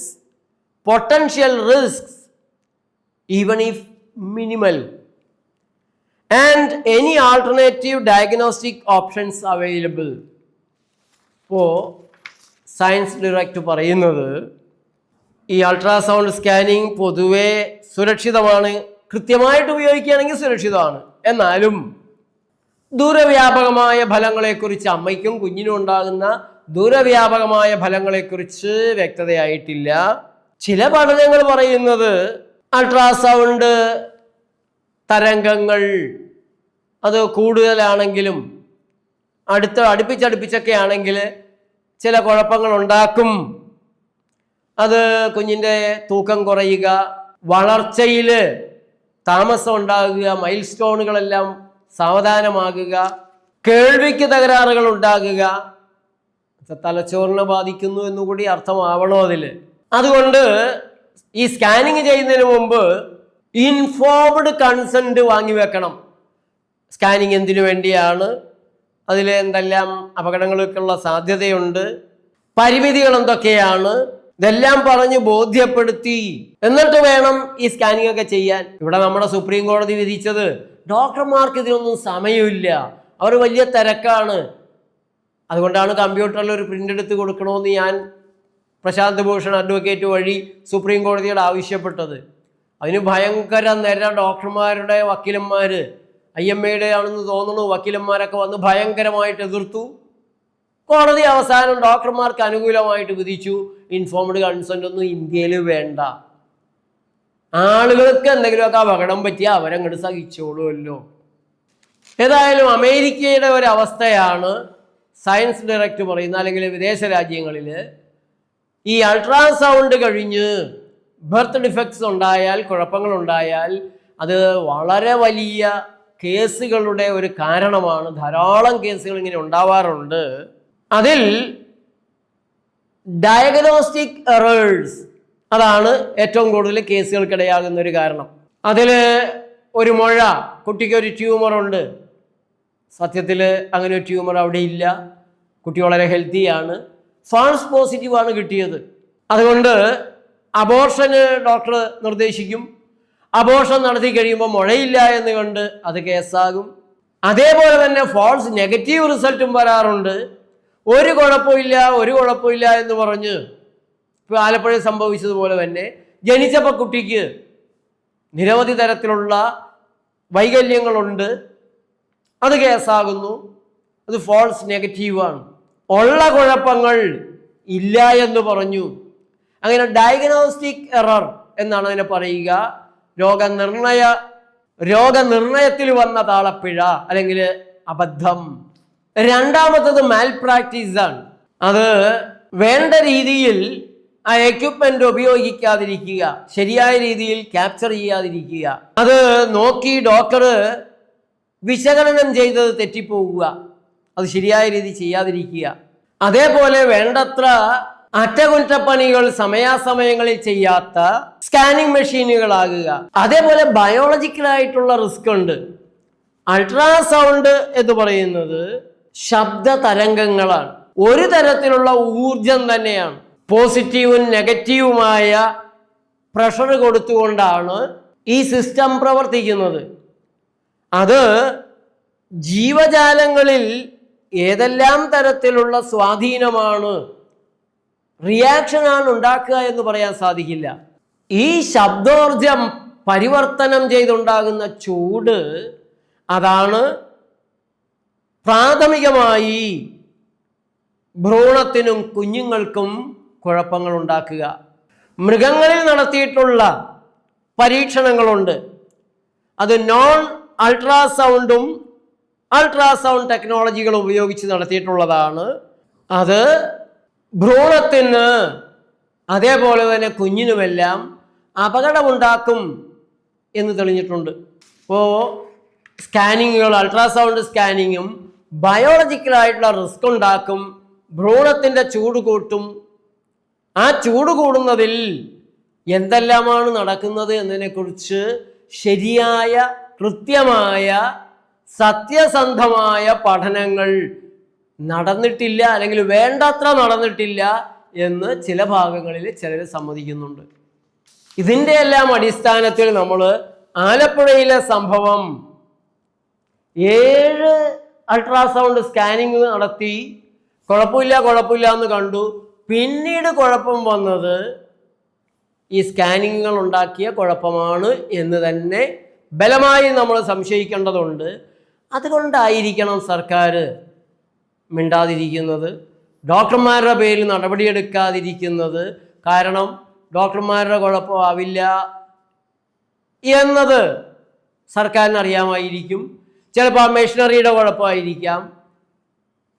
potential risks, even if minimal, and any alternative diagnostic options available. ഇപ്പോൾ science direct പറയുന്നത് ഈ ultrasound scanning പൊതുവെ സുരക്ഷിതമാണ്, കൃത്യമായിട്ട് ഉപയോഗിക്കുകയാണെങ്കിൽ സുരക്ഷിതമാണ്. എന്നാലും ദൂരവ്യാപകമായ ഫലങ്ങളെക്കുറിച്ച്, അമ്മയ്ക്കും കുഞ്ഞിനും ഉണ്ടാകുന്ന ദൂരവ്യാപകമായ ഫലങ്ങളെക്കുറിച്ച് വ്യക്തതയായിട്ടില്ല. ചില പഠനങ്ങൾ പറയുന്നത് അൾട്രാസൗണ്ട് തരംഗങ്ങൾ അത് കൂടുതലാണെങ്കിലും അടുപ്പിച്ചടുപ്പിച്ചൊക്കെ ആണെങ്കിൽ ചില കുഴപ്പങ്ങൾ ഉണ്ടാക്കും. അത് കുഞ്ഞിൻ്റെ തൂക്കം കുറയുക, വളർച്ചയിൽ താമസം ഉണ്ടാകുക, മൈൽ സ്റ്റോണുകളെല്ലാം സാവധാനമാകുക, കേൾവിക്ക് തകരാറുകൾ ഉണ്ടാകുക, തലച്ചോറിനെ ബാധിക്കുന്നു എന്നുകൂടി അർത്ഥമാവണോ അതിൽ. അതുകൊണ്ട് ഈ സ്കാനിങ് ചെയ്യുന്നതിന് മുമ്പ് ഇൻഫോംഡ് കൺസെന്റ് വാങ്ങി വെക്കണം. സ്കാനിങ് എന്തിനു വേണ്ടിയാണ്, അതിൽ എന്തെല്ലാം അപകടങ്ങൾക്കുള്ള സാധ്യതയുണ്ട്, പരിമിതികൾ എന്തൊക്കെയാണ്, ഇതെല്ലാം പറഞ്ഞ് ബോധ്യപ്പെടുത്തി എന്നിട്ട് വേണം ഈ സ്കാനിങ് ഒക്കെ ചെയ്യാൻ. ഇവിടെ നമ്മുടെ സുപ്രീം കോടതി വിധിച്ചത് ഡോക്ടർമാർക്ക് ഇതിനൊന്നും സമയമില്ല, അവർ വലിയ തിരക്കാണ്, അതുകൊണ്ടാണ് കമ്പ്യൂട്ടറിൽ ഒരു പ്രിന്റ് എടുത്ത് കൊടുക്കണമെന്ന് ഞാൻ പ്രശാന്ത് ഭൂഷൺ അഡ്വക്കേറ്റ് വഴി സുപ്രീം കോടതിയോട് ആവശ്യപ്പെട്ടത്. അതിന് ഭയങ്കര നിര ഡോക്ടർമാരുടെ വക്കീലന്മാർ, IMAയുടെ ആണെന്ന് തോന്നുന്നു, വക്കീലന്മാരൊക്കെ വന്ന് ഭയങ്കരമായിട്ട് എതിർത്തു. കോടതി അവസാനം ഡോക്ടർമാർക്ക് അനുകൂലമായിട്ട് വിധിച്ചു, ഇൻഫോംഡ് കൺസെന്റ് ഒന്നും ഇന്ത്യയിൽ വേണ്ട, ആളുകൾക്ക് എന്തെങ്കിലുമൊക്കെ അപകടം പറ്റിയാൽ അവരങ്ങോട്ട് സഹിച്ചോളുമല്ലോ. ഏതായാലും അമേരിക്കയുടെ ഒരു അവസ്ഥയാണ് സയൻസ് ഡയറക്റ്റ് പറയുന്നത്, അല്ലെങ്കിൽ വിദേശ രാജ്യങ്ങളിൽ ഈ അൾട്രാസൗണ്ട് കഴിഞ്ഞ് ബർത്ത് ഡിഫക്ട്സ് ഉണ്ടായാൽ, കുഴപ്പങ്ങളുണ്ടായാൽ അത് വളരെ വലിയ കേസുകളുടെ ഒരു കാരണമാണ്. ധാരാളം കേസുകൾ ഇങ്ങനെ ഉണ്ടാവാറുണ്ട്. അതിൽ ഡയഗ്നോസ്റ്റിക് എറേഴ്സ് അതാണ് ഏറ്റവും കൂടുതൽ കേസുകൾക്കിടയാകുന്ന ഒരു കാരണം. അതിൽ ഒരു മുഴ, കുട്ടിക്ക് ഒരു ട്യൂമറുണ്ട്, സത്യത്തിൽ അങ്ങനെ ഒരു ട്യൂമർ അവിടെ ഇല്ല, കുട്ടി വളരെ ഹെൽത്തിയാണ്, ഫാൾസ് പോസിറ്റീവാണ് കിട്ടിയത്. അതുകൊണ്ട് അബോർഷന് ഡോക്ടർ നിർദ്ദേശിക്കും. അബോർഷൻ നടത്തി കഴിയുമ്പോൾ മുഴയില്ല എന്ന് കണ്ട് അത് കേസാകും. അതേപോലെ തന്നെ ഫാൾസ് നെഗറ്റീവ് റിസൾട്ടും വരാറുണ്ട്. ഒരു കുഴപ്പമില്ല എന്ന് പറഞ്ഞ് ഇപ്പോൾ ആലപ്പുഴ സംഭവിച്ചതുപോലെ തന്നെ ജനിച്ചപ്പോൾ കുട്ടിക്ക് നിരവധി തരത്തിലുള്ള വൈകല്യങ്ങളുണ്ട്, അത് കേസാകുന്നു, അത് ഫാൾസ് നെഗറ്റീവാണ്. ഉള്ള കുഴപ്പങ്ങൾ ഇല്ല എന്ന് പറഞ്ഞു. അങ്ങനെ ഡയഗ്നോസ്റ്റിക് എറർ എന്നാണ് അതിനെ പറയുക. രോഗനിർണയത്തിൽ വന്ന താളപ്പിഴ അല്ലെങ്കിൽ അബദ്ധം. രണ്ടാമത്തത് മാൽ പ്രാക്ടീസ് ആണ്. അത് വേണ്ട രീതിയിൽ ആ എക്യുപ്മെന്റ് ഉപയോഗിക്കാതിരിക്കുക, ശരിയായ രീതിയിൽ ക്യാപ്ചർ ചെയ്യാതിരിക്കുക, അത് നോക്കി ഡോക്ടർ വിശകലനം ചെയ്തത് തെറ്റിപ്പോവുക, അത് ശരിയായ രീതി ചെയ്യാതിരിക്കുക. അതേപോലെ വേണ്ടത്ര അറ്റകുറ്റപ്പണികൾ സമയാസമയങ്ങളിൽ ചെയ്യാത്ത സ്കാനിങ് മെഷീനുകളാകുക. അതേപോലെ ബയോളജിക്കലായിട്ടുള്ള റിസ്ക് ഉണ്ട്. അൾട്രാസൗണ്ട് എന്ന് പറയുന്നത് ശബ്ദ തരംഗങ്ങളാണ്, ഒരു തരത്തിലുള്ള ഊർജം തന്നെയാണ്. പോസിറ്റീവും നെഗറ്റീവുമായ പ്രഷർ കൊടുത്തുകൊണ്ടാണ് ഈ സിസ്റ്റം പ്രവർത്തിക്കുന്നത്. അത് ജീവജാലങ്ങളിൽ ഏതെല്ലാം തരത്തിലുള്ള സ്വാധീനമാണ്, റിയാക്ഷനാണ് ഉണ്ടാക്കുക എന്ന് പറയാൻ സാധിക്കില്ല. ഈ ശബ്ദോർജം പരിവർത്തനം ചെയ്തുണ്ടാകുന്ന ചൂട്, അതാണ് പ്രാഥമികമായി ഭ്രൂണത്തിനും കുഞ്ഞുങ്ങൾക്കും കുഴപ്പങ്ങൾ ഉണ്ടാക്കുക. മൃഗങ്ങളിൽ നടത്തിയിട്ടുള്ള പരീക്ഷണങ്ങളുണ്ട്, അത് നോൺ അൾട്രാസൗണ്ടും അൾട്രാസൗണ്ട് ടെക്നോളജികൾ ഉപയോഗിച്ച് നടത്തിയിട്ടുള്ളതാണ്. അത് ഭ്രൂണത്തിന് അതേപോലെ തന്നെ കുഞ്ഞിനുമെല്ലാം അപകടമുണ്ടാക്കും എന്ന് തെളിഞ്ഞിട്ടുണ്ട്. അപ്പോൾ സ്കാനിങ്ങുകൾ, അൾട്രാസൗണ്ട് സ്കാനിങ്ങും ബയോളജിക്കലായിട്ടുള്ള റിസ്ക് ഉണ്ടാക്കും, ഭ്രൂണത്തിൻ്റെ ചൂട് കൂട്ടും. ആ ചൂട് കൂടുന്നതിൽ എന്തെല്ലാമാണ് നടക്കുന്നത് എന്നതിനെക്കുറിച്ച് ശരിയായ, കൃത്യമായ, സത്യസന്ധമായ പഠനങ്ങൾ നടന്നിട്ടില്ല, അല്ലെങ്കിൽ വേണ്ടത്ര നടന്നിട്ടില്ല എന്ന് ചില ഭാഗങ്ങളിൽ ചിലർ സമ്മതിക്കുന്നുണ്ട്. ഇതിൻ്റെ എല്ലാം അടിസ്ഥാനത്തിൽ നമ്മൾ ആലപ്പുഴയിലെ സംഭവം 7 അൾട്രാസൗണ്ട് സ്കാനിങ് നടത്തി, കുഴപ്പമില്ല എന്ന് കണ്ടു. പിന്നീട് കുഴപ്പം വന്നത് ഈ സ്കാനിങ്ങുകൾ ഉണ്ടാക്കിയ കുഴപ്പമാണ് എന്ന് തന്നെ ബലമായി നമ്മൾ സംശയിക്കേണ്ടതുണ്ട്. അതുകൊണ്ടായിരിക്കണം സർക്കാർ മിണ്ടാതിരിക്കുന്നത്, ഡോക്ടർമാരുടെ പേരിൽ നടപടിയെടുക്കാതിരിക്കുന്നത്. കാരണം ഡോക്ടർമാരുടെ കുഴപ്പമാവില്ല എന്നത് സർക്കാരിന് അറിയാമായിരിക്കും. ചിലപ്പോൾ ആ മെഷീനറിയുടെ കുഴപ്പമായിരിക്കാം,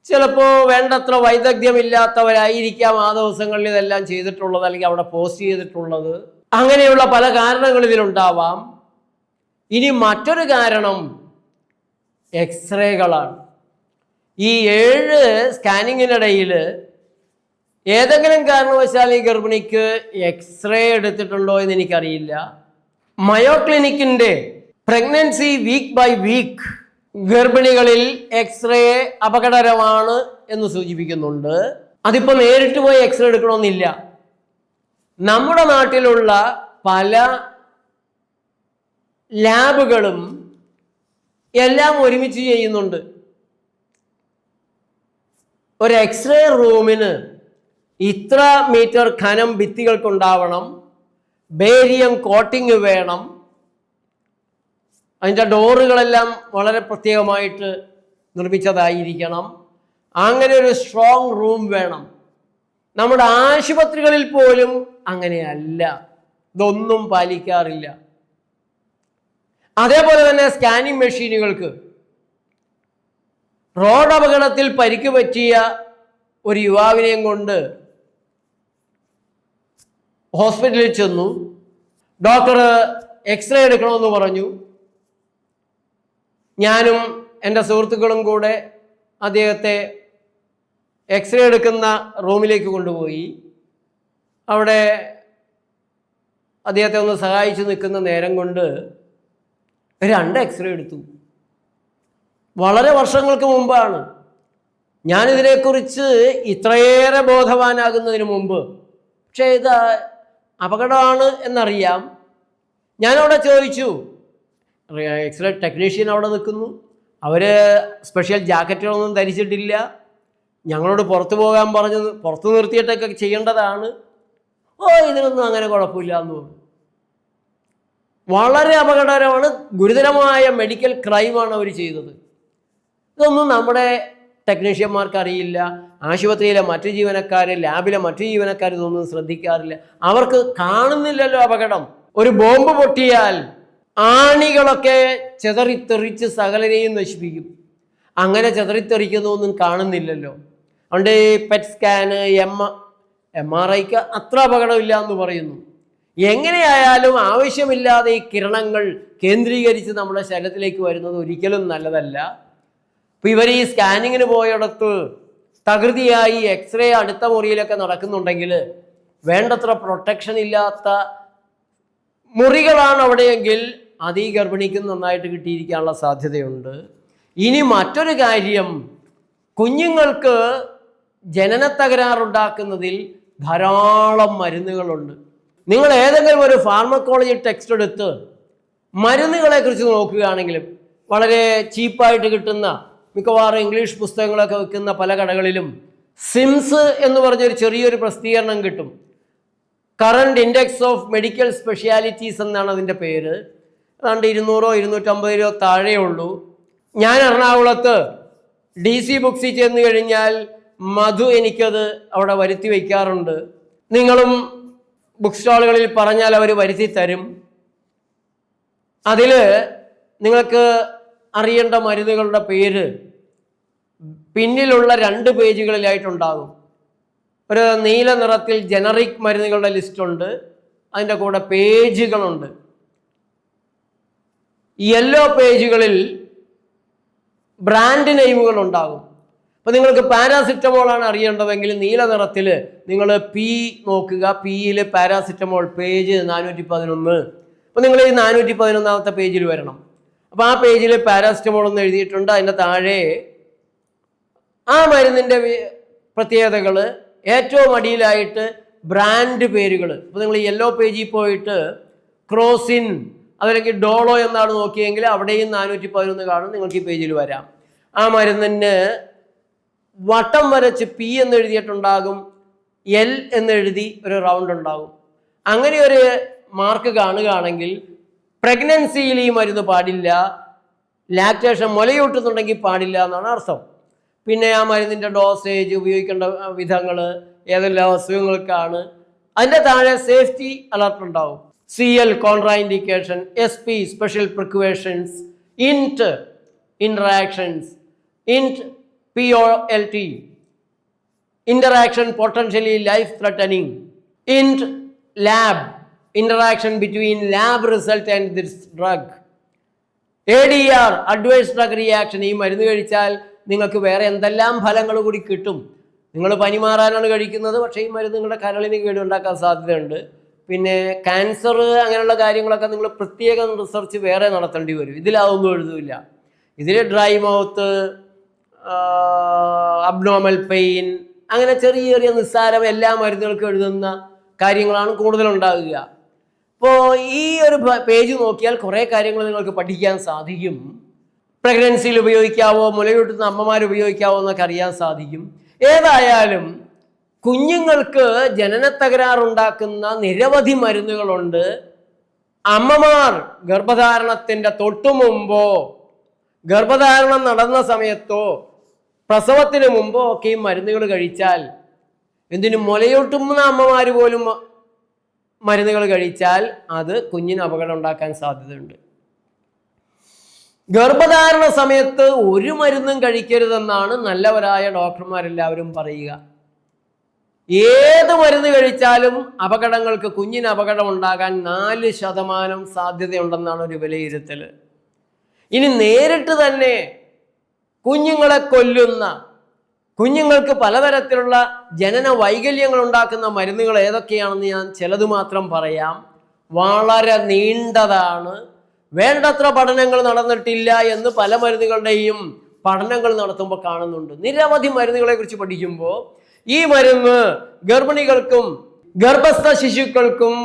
ചിലപ്പോൾ വേണ്ടത്ര വൈദഗ്ധ്യമില്ലാത്തവരായിരിക്കാം ആ ദിവസങ്ങളിൽ ഇതെല്ലാം ചെയ്തിട്ടുള്ളത് അല്ലെങ്കിൽ അവിടെ പോസ്റ്റ് ചെയ്തിട്ടുള്ളത്. അങ്ങനെയുള്ള പല കാരണങ്ങൾ ഇതിലുണ്ടാവാം. ഇനി മറ്റൊരു കാരണം എക്സ്റേകളാണ്. ഈ 7 സ്കാനിങ്ങിനിടയിൽ ഏതെങ്കിലും കാരണവശാൽ ഈ ഗർഭിണിക്ക് എക്സ്റേ എടുത്തിട്ടുണ്ടോ എന്ന് എനിക്കറിയില്ല. മയോ ക്ലിനിക്കിൻ്റെ പ്രഗ്നൻസി വീക്ക് ബൈ വീക്ക് ഗർഭിണികളിൽ എക്സ്റേ അപകടകരമാണ് എന്ന് സൂചിപ്പിക്കുന്നുണ്ട്. അതിപ്പോൾ നേരിട്ട് പോയി എക്സ്റേ എടുക്കണമെന്നില്ല. നമ്മുടെ നാട്ടിലുള്ള പല ലാബുകളും എല്ലാം ഒരുമിച്ച് ചെയ്യുന്നുണ്ട്. ഒരു എക്സ്റേ റൂമിന് ഇത്ര മീറ്റർ ഖനം ഭിത്തികൾക്കുണ്ടാവണം, ബേരിയം കോട്ടിങ് വേണം, അതിൻ്റെ ഡോറുകളെല്ലാം വളരെ പ്രത്യേകമായിട്ട് നിർമ്മിച്ചതായിരിക്കണം, അങ്ങനെ ഒരു സ്ട്രോങ് റൂം വേണം. നമ്മുടെ ആശുപത്രികളിൽ പോലും അങ്ങനെയല്ല, ഇതൊന്നും പാലിക്കാറില്ല. അതേപോലെ തന്നെ സ്കാനിങ് മെഷീനുകൾക്ക് റോഡ് അപകടത്തിൽ പരിക്ക് പറ്റിയ ഒരു യുവാവിനെയും കൊണ്ട് ഹോസ്പിറ്റലിൽ ചെന്നു. ഡോക്ടർ എക്സ്റേ എടുക്കണമെന്ന് പറഞ്ഞു. ഞാനും എൻ്റെ സുഹൃത്തുക്കളും കൂടെ അദ്ദേഹത്തെ എക്സ്റേ എടുക്കുന്ന റൂമിലേക്ക് കൊണ്ടുപോയി. അവിടെ അദ്ദേഹത്തെ ഒന്ന് സഹായിച്ചു നിൽക്കുന്ന നേരം കൊണ്ട് 2 എക്സ്റേ എടുത്തു. വളരെ വർഷങ്ങൾക്ക് മുമ്പാണ്. ഞാനിതിനെക്കുറിച്ച് ഇത്രയേറെ ബോധവാനാകുന്നതിന് മുമ്പ്. പക്ഷേ ഇത് അപകടമാണ് എന്നറിയാം. ഞാനവിടെ ചോദിച്ചു, എക്സ്റേ ടെക്നീഷ്യൻ അവിടെ നിൽക്കുന്നു, അവർ സ്പെഷ്യൽ ജാക്കറ്റുകളൊന്നും ധരിച്ചിട്ടില്ല, ഞങ്ങളോട് പുറത്തു പോകാൻ പറഞ്ഞ് പുറത്തു നിർത്തിയിട്ടൊക്കെ ചെയ്യേണ്ടതാണ്. ഇതിനൊന്നും അങ്ങനെ കുഴപ്പമില്ല എന്ന് പറഞ്ഞു. വളരെ അപകടകരമാണ്, ഗുരുതരമായ മെഡിക്കൽ ക്രൈമാണ് അവർ ചെയ്തത്. ഇതൊന്നും നമ്മുടെ ടെക്നീഷ്യന്മാർക്ക് അറിയില്ല. ആശുപത്രിയിലെ മറ്റു ജീവനക്കാർ, ലാബിലെ മറ്റു ജീവനക്കാർ ഇതൊന്നും ശ്രദ്ധിക്കാറില്ല. അവർക്ക് കാണുന്നില്ലല്ലോ അപകടം. ഒരു ബോംബ് പൊട്ടിയാൽ ആണികളൊക്കെ ചെതറിത്തെറിച്ച് സകലരെയും നശിപ്പിക്കും. അങ്ങനെ ചെതറിത്തെറിക്കുന്നതൊന്നും കാണുന്നില്ലല്ലോ. അതുകൊണ്ട് പെറ്റ് സ്കാന്, MRIക്ക് അത്ര അപകടമില്ല എന്ന് പറയുന്നു. എങ്ങനെയായാലും ആവശ്യമില്ലാതെ ഈ കിരണങ്ങൾ കേന്ദ്രീകരിച്ച് നമ്മുടെ ശരീരത്തിലേക്ക് വരുന്നത് ഒരിക്കലും നല്ലതല്ല. ഇപ്പം ഇവർ ഈ സ്കാനിങ്ങിന് പോയിടത്ത് തകൃതിയായി എക്സ്റേ അടുത്ത മുറിയിലൊക്കെ നടക്കുന്നുണ്ടെങ്കിൽ വേണ്ടത്ര പ്രൊട്ടക്ഷൻ ഇല്ലാത്ത മുറികളാണ് അവിടെയെങ്കിൽ അത് ഈ ഗർഭിണിക്ക് നന്നായിട്ട് കിട്ടിയിരിക്കാനുള്ള സാധ്യതയുണ്ട്. ഇനി മറ്റൊരു കാര്യം, കുഞ്ഞുങ്ങൾക്ക് ജനന തകരാറുണ്ടാക്കുന്നതിൽ ധാരാളം മരുന്നുകളുണ്ട്. നിങ്ങൾ ഏതെങ്കിലും ഒരു ഫാർമക്കോളജി ടെക്സ്റ്റ് എടുത്ത് മരുന്നുകളെ കുറിച്ച് നോക്കുകയാണെങ്കിലും വളരെ ചീപ്പായിട്ട് കിട്ടുന്ന മിക്കവാറും ഇംഗ്ലീഷ് പുസ്തകങ്ങളൊക്കെ വെക്കുന്ന പല കടകളിലും സിംസ് എന്ന് പറഞ്ഞൊരു ചെറിയൊരു പ്രസിദ്ധീകരണം കിട്ടും. Current index of medical specialities എന്നാണ് അതിൻ്റെ പേര്. ഏതാണ്ട് 200-250 താഴെ ഉള്ളൂ. ഞാൻ എറണാകുളത്ത് DC ബുക്സിൽ ചെന്ന് കഴിഞ്ഞാൽ മധു എനിക്കത് അവിടെ വരുത്തി വയ്ക്കാറുണ്ട്. നിങ്ങളും ബുക്ക് സ്റ്റാളുകളിൽ പറഞ്ഞാൽ അവർ വരുത്തി തരും. അതിൽ നിങ്ങൾക്ക് അറിയേണ്ട മരുന്നുകളുടെ പേര് പിന്നിലുള്ള 2 പേജുകളിലായിട്ടുണ്ടാകും. ഒരു നീല നിറത്തിൽ ജനറിക് മരുന്നുകളുടെ ലിസ്റ്റുണ്ട്, അതിൻ്റെ കൂടെ പേജുകളുണ്ട്. യെല്ലോ പേജുകളിൽ ബ്രാൻഡ് നെയിമുകൾ ഉണ്ടാകും. അപ്പോൾ നിങ്ങൾക്ക് പാരാസിറ്റമോളാണ് അറിയേണ്ടതെങ്കിൽ നീല നിറത്തിൽ നിങ്ങൾ P നോക്കുക. Pയിൽ പാരാസിറ്റമോൾ പേജ് 411. അപ്പോൾ നിങ്ങൾ ഈ 411ാമത്തെ പേജിൽ വരണം. അപ്പോൾ ആ പേജിൽ പാരാസിറ്റമോൾ എന്ന് എഴുതിയിട്ടുണ്ട്. അതിൻ്റെ താഴെ ആ മരുന്നിൻ്റെ പ്രത്യേകതകൾ, ഏറ്റവും അടിയിലായിട്ട് ബ്രാൻഡ് പേരുകൾ. അപ്പോൾ നിങ്ങൾ യെല്ലോ പേജിൽ പോയിട്ട് ക്രോസിൻ അതല്ലെങ്കിൽ ഡോളോ എന്നാണ് നോക്കിയെങ്കിൽ അവിടെയും 411 കാണും. നിങ്ങൾക്ക് ഈ പേജിൽ വരാം. ആ മരുന്നിന് വട്ടം വരച്ച് P എന്ന് എഴുതിയിട്ടുണ്ടാകും, L എന്നെഴുതി ഒരു റൗണ്ട് ഉണ്ടാകും. അങ്ങനെ ഒരു മാർക്ക് കാണുകയാണെങ്കിൽ പ്രഗ്നൻസിയിൽ ഈ മരുന്ന് പാടില്ല, ലാക്ടേഷൻ മുലയൂട്ടുന്നുണ്ടെങ്കിൽ പാടില്ല എന്നാണ് അർത്ഥം. പിന്നെ ആ മരുന്നിൻ്റെ ഡോസേജ്, ഉപയോഗിക്കേണ്ട വിധങ്ങൾ, ഏതെല്ലാം അസുഖങ്ങൾക്കാണ്, അതിൻ്റെ താഴെ സേഫ്റ്റി അലർട്ട് ഉണ്ടാവും. CL contraindication, SP special precautions, INT interactions, INT POLT interaction potentially life threatening, INT lab interaction between lab result and this drug, ADR adverse drug reaction. ഈ മരുന്ന് കഴിച്ചാൽ നിങ്ങൾക്ക് വേറെ എന്തെല്ലാം ഫലങ്ങൾ കൂടി കിട്ടും. നിങ്ങൾ പനി മാറാനാണ് കഴിക്കുന്നത്, പക്ഷേ ഈ മരുന്ന് നിങ്ങളുടെ കരളിന് കേടുണ്ടാക്കാൻ സാധ്യതയുണ്ട്. പിന്നെ ക്യാൻസർ അങ്ങനെയുള്ള കാര്യങ്ങളൊക്കെ നിങ്ങൾ പ്രത്യേകം റിസർച്ച് വേറെ നടത്തേണ്ടി വരും. ഇതിലതൊന്നും എഴുതില്ല. ഇതിൽ ഡ്രൈ മൗത്ത്, അബ്നോർമൽ പെയിൻ, അങ്ങനെ ചെറിയ ചെറിയ നിസ്സാരം എല്ലാ മരുന്നുകൾക്കും എഴുതുന്ന കാര്യങ്ങളാണ് കൂടുതലുണ്ടാകുക. അപ്പോൾ ഈ ഒരു പേജ് നോക്കിയാൽ കുറേ കാര്യങ്ങൾ നിങ്ങൾക്ക് പഠിക്കാൻ സാധിക്കും. പ്രഗ്നൻസിയിൽ ഉപയോഗിക്കാവോ, മുലയൂട്ടുന്ന അമ്മമാർ ഉപയോഗിക്കാവോ എന്നൊക്കെ അറിയാൻ സാധിക്കും. ഏതായാലും കുഞ്ഞുങ്ങൾക്ക് ജനന തകരാറുണ്ടാക്കുന്ന നിരവധി മരുന്നുകളുണ്ട്. അമ്മമാർ ഗർഭധാരണത്തിൻ്റെ തൊട്ടു മുമ്പോ, ഗർഭധാരണം നടന്ന സമയത്തോ, പ്രസവത്തിന് മുമ്പോ ഒക്കെ ഈ മരുന്നുകൾ കഴിച്ചാൽ, എന്തിനും മുലയൂട്ടുന്ന അമ്മമാർ പോലും മരുന്നുകൾ കഴിച്ചാൽ അത് കുഞ്ഞിന് അപകടം ഉണ്ടാക്കാൻ സാധ്യതയുണ്ട്. ഗർഭധാരണ സമയത്ത് ഒരു മരുന്നും കഴിക്കരുതെന്നാണ് നല്ലവരായ ഡോക്ടർമാരെല്ലാവരും പറയുക. ഏത് മരുന്ന് കഴിച്ചാലും അപകടങ്ങൾക്ക്, കുഞ്ഞിന് അപകടം ഉണ്ടാകാൻ 4% സാധ്യതയുണ്ടെന്നാണ് ഒരു വിലയിരുത്തൽ. ഇനി നേരിട്ട് തന്നെ കുഞ്ഞുങ്ങളെ കൊല്ലുന്ന, കുഞ്ഞുങ്ങൾക്ക് പലതരത്തിലുള്ള ജനന വൈകല്യങ്ങൾ ഉണ്ടാക്കുന്ന മരുന്നുകൾ ഏതൊക്കെയാണെന്ന് ഞാൻ ചിലത് മാത്രം പറയാം. വളരെ നീണ്ടതാണ്. വേണ്ടത്ര പഠനങ്ങൾ നടന്നിട്ടില്ല എന്ന് പല മരുന്നുകളുടെയും പഠനങ്ങൾ നടത്തുമ്പോൾ കാണുന്നുണ്ട്. നിരവധി മരുന്നുകളെ കുറിച്ച് പഠിക്കുമ്പോൾ ഈ മരുന്ന് ഗർഭിണികൾക്കും ഗർഭസ്ഥ ശിശുക്കൾക്കും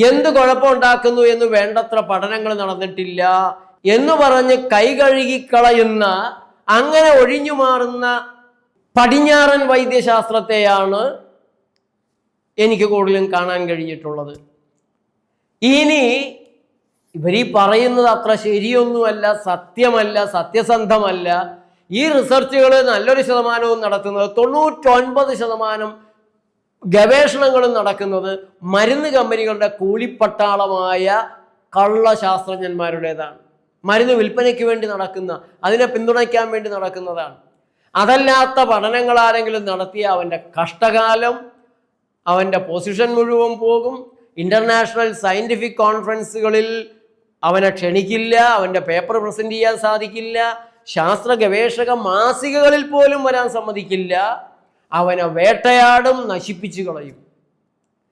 എന്ത് കുഴപ്പമുണ്ടാക്കുന്നു എന്ന് വേണ്ടത്ര പഠനങ്ങൾ നടന്നിട്ടില്ല എന്ന് പറഞ്ഞ് കൈകഴുകിക്കളയുന്ന, അങ്ങനെ ഒഴിഞ്ഞു മാറുന്ന പടിഞ്ഞാറൻ വൈദ്യശാസ്ത്രത്തെയാണ് എനിക്ക് കൂടുതലും കാണാൻ കഴിഞ്ഞിട്ടുള്ളത്. ഇനി ഇവരീ പറയുന്നത് അത്ര ശരിയൊന്നുമല്ല, സത്യമല്ല, സത്യസന്ധമല്ല. ഈ റിസർച്ചുകൾ നല്ലൊരു ശതമാനവും നടത്തുന്നത്, 99% ഗവേഷണങ്ങളും നടക്കുന്നത് മരുന്ന് കമ്പനികളുടെ കൂലിപ്പട്ടാളമായ കള്ള ശാസ്ത്രജ്ഞന്മാരുടേതാണ്. മരുന്ന് വിൽപ്പനയ്ക്ക് വേണ്ടി നടക്കുന്ന, അതിനെ പിന്തുണയ്ക്കാൻ വേണ്ടി നടക്കുന്നതാണ്. അതല്ലാത്ത പഠനങ്ങൾ ആരെങ്കിലും നടത്തിയ അവൻ്റെ കഷ്ടകാലം, അവൻ്റെ പൊസിഷൻ മുഴുവൻ പോകും. ഇൻ്റർനാഷണൽ സയൻറ്റിഫിക് കോൺഫറൻസുകളിൽ അവനെ ക്ഷണിക്കില്ല, അവൻ്റെ പേപ്പർ പ്രസൻറ്റ് ചെയ്യാൻ സാധിക്കില്ല, ശാസ്ത്ര ഗവേഷക മാസികകളിൽ പോലും വരാൻ സമ്മതിക്കില്ല. അവനെ വേട്ടയാടും, നശിപ്പിച്ചു കളയും.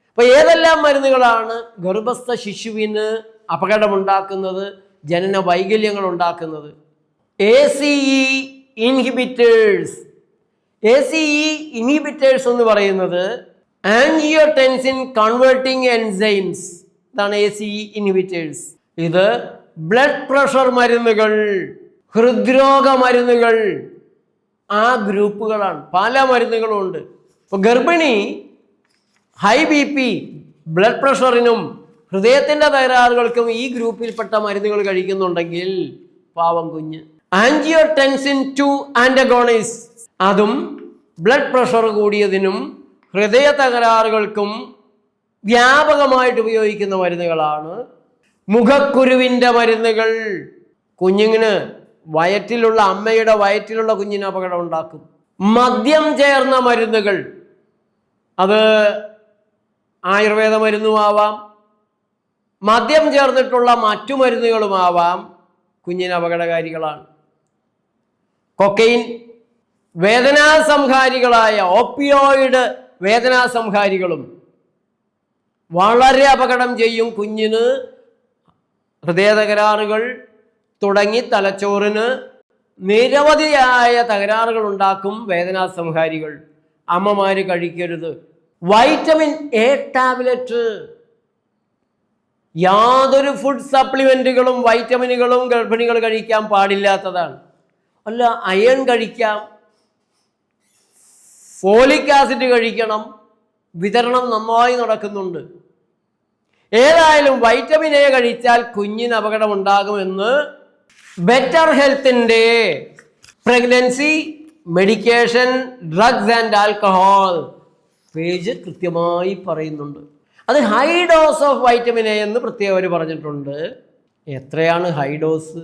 അപ്പോൾ ഏതെല്ലാം മരുന്നുകളാണ് ഗർഭസ്ഥ ശിശുവിന് അപകടമുണ്ടാക്കുന്നത്, ജനന വൈകല്യങ്ങൾ ഉണ്ടാക്കുന്നത്? ACE inhibitors. ACE ഇൻഹിബിറ്റേഴ്സ് എന്ന് പറയുന്നത് ആൻജിയോടെൻസിൻ കൺവേർട്ടിംഗ് എൻസൈംസ്. ഇതാണ് ACE ഇൻഹിബിറ്റേഴ്സ്. ഇത് ബ്ലഡ് പ്രഷർ മരുന്നുകൾ, ഹൃദ്രോഗ മരുന്നുകൾ, ആ ഗ്രൂപ്പുകളാണ്. പല മരുന്നുകളുണ്ട്. ഇപ്പോൾ ഗർഭിണി ഹൈ BP, ബ്ലഡ് പ്രഷറിനും ഹൃദയത്തിൻ്റെ തകരാറുകൾക്കും ഈ ഗ്രൂപ്പിൽപ്പെട്ട മരുന്നുകൾ കഴിക്കുന്നുണ്ടെങ്കിൽ പാവം കുഞ്ഞ്. ആൻജിയോടെൻസിൻ 2 ആൻറ്റഗോണിസ്റ്റ്, അതും ബ്ലഡ് പ്രഷർ കൂടിയതിനും ഹൃദയ തകരാറുകൾക്കും വ്യാപകമായിട്ട് ഉപയോഗിക്കുന്ന മരുന്നുകളാണ്. മുഖക്കുരുവിൻ്റെ മരുന്നുകൾ, കുഞ്ഞിന് വയറ്റിലുള്ള, അമ്മയുടെ വയറ്റിലുള്ള കുഞ്ഞിന് അപകടം ഉണ്ടാക്കും. മദ്യം ചേർന്ന മരുന്നുകൾ, അത് ആയുർവേദ മരുന്നുമാവാം, മദ്യം ചേർന്നിട്ടുള്ള മറ്റു മരുന്നുകളുമാവാം, കുഞ്ഞിന് അപകടകാരികളാണ്. കൊക്കൈൻ, വേദനാസംഹാരികളായ ഓപ്പിയോയിഡ് വേദനാസംഹാരികളും വളരെ അപകടം ചെയ്യും. കുഞ്ഞിന് ഹൃദയ തകരാറുകൾ തുടങ്ങി തലച്ചോറിന് നിരവധിയായ തകരാറുകൾ ഉണ്ടാക്കും വേദനാസംഹാരികൾ. അമ്മമാര് കഴിക്കരുത്. വൈറ്റമിൻ A ടാബ്ലറ്റ്, യാതൊരു ഫുഡ് സപ്ലിമെന്റുകളും വൈറ്റമിനുകളും ഗർഭിണികൾ കഴിക്കാൻ പാടില്ലാത്തതാണ്. അല്ല, അയൺ കഴിക്കാം, ഫോളിക് ആസിഡ് കഴിക്കണം, വിതരണം നന്നായി നടക്കുന്നുണ്ട്. ഏതായാലും വൈറ്റമിൻ A കഴിച്ചാൽ കുഞ്ഞിന് അപകടമുണ്ടാകുമെന്ന് ബെറ്റർ ഹെൽത്തിൻ്റെ pregnancy medication drugs and alcohol page കൃത്യമായി പറയുന്നുണ്ട്. അത് high dose of vitamin A എന്ന് പ്രത്യേകം അവർ പറഞ്ഞിട്ടുണ്ട്. എത്രയാണ് ഹൈ ഡോസ്?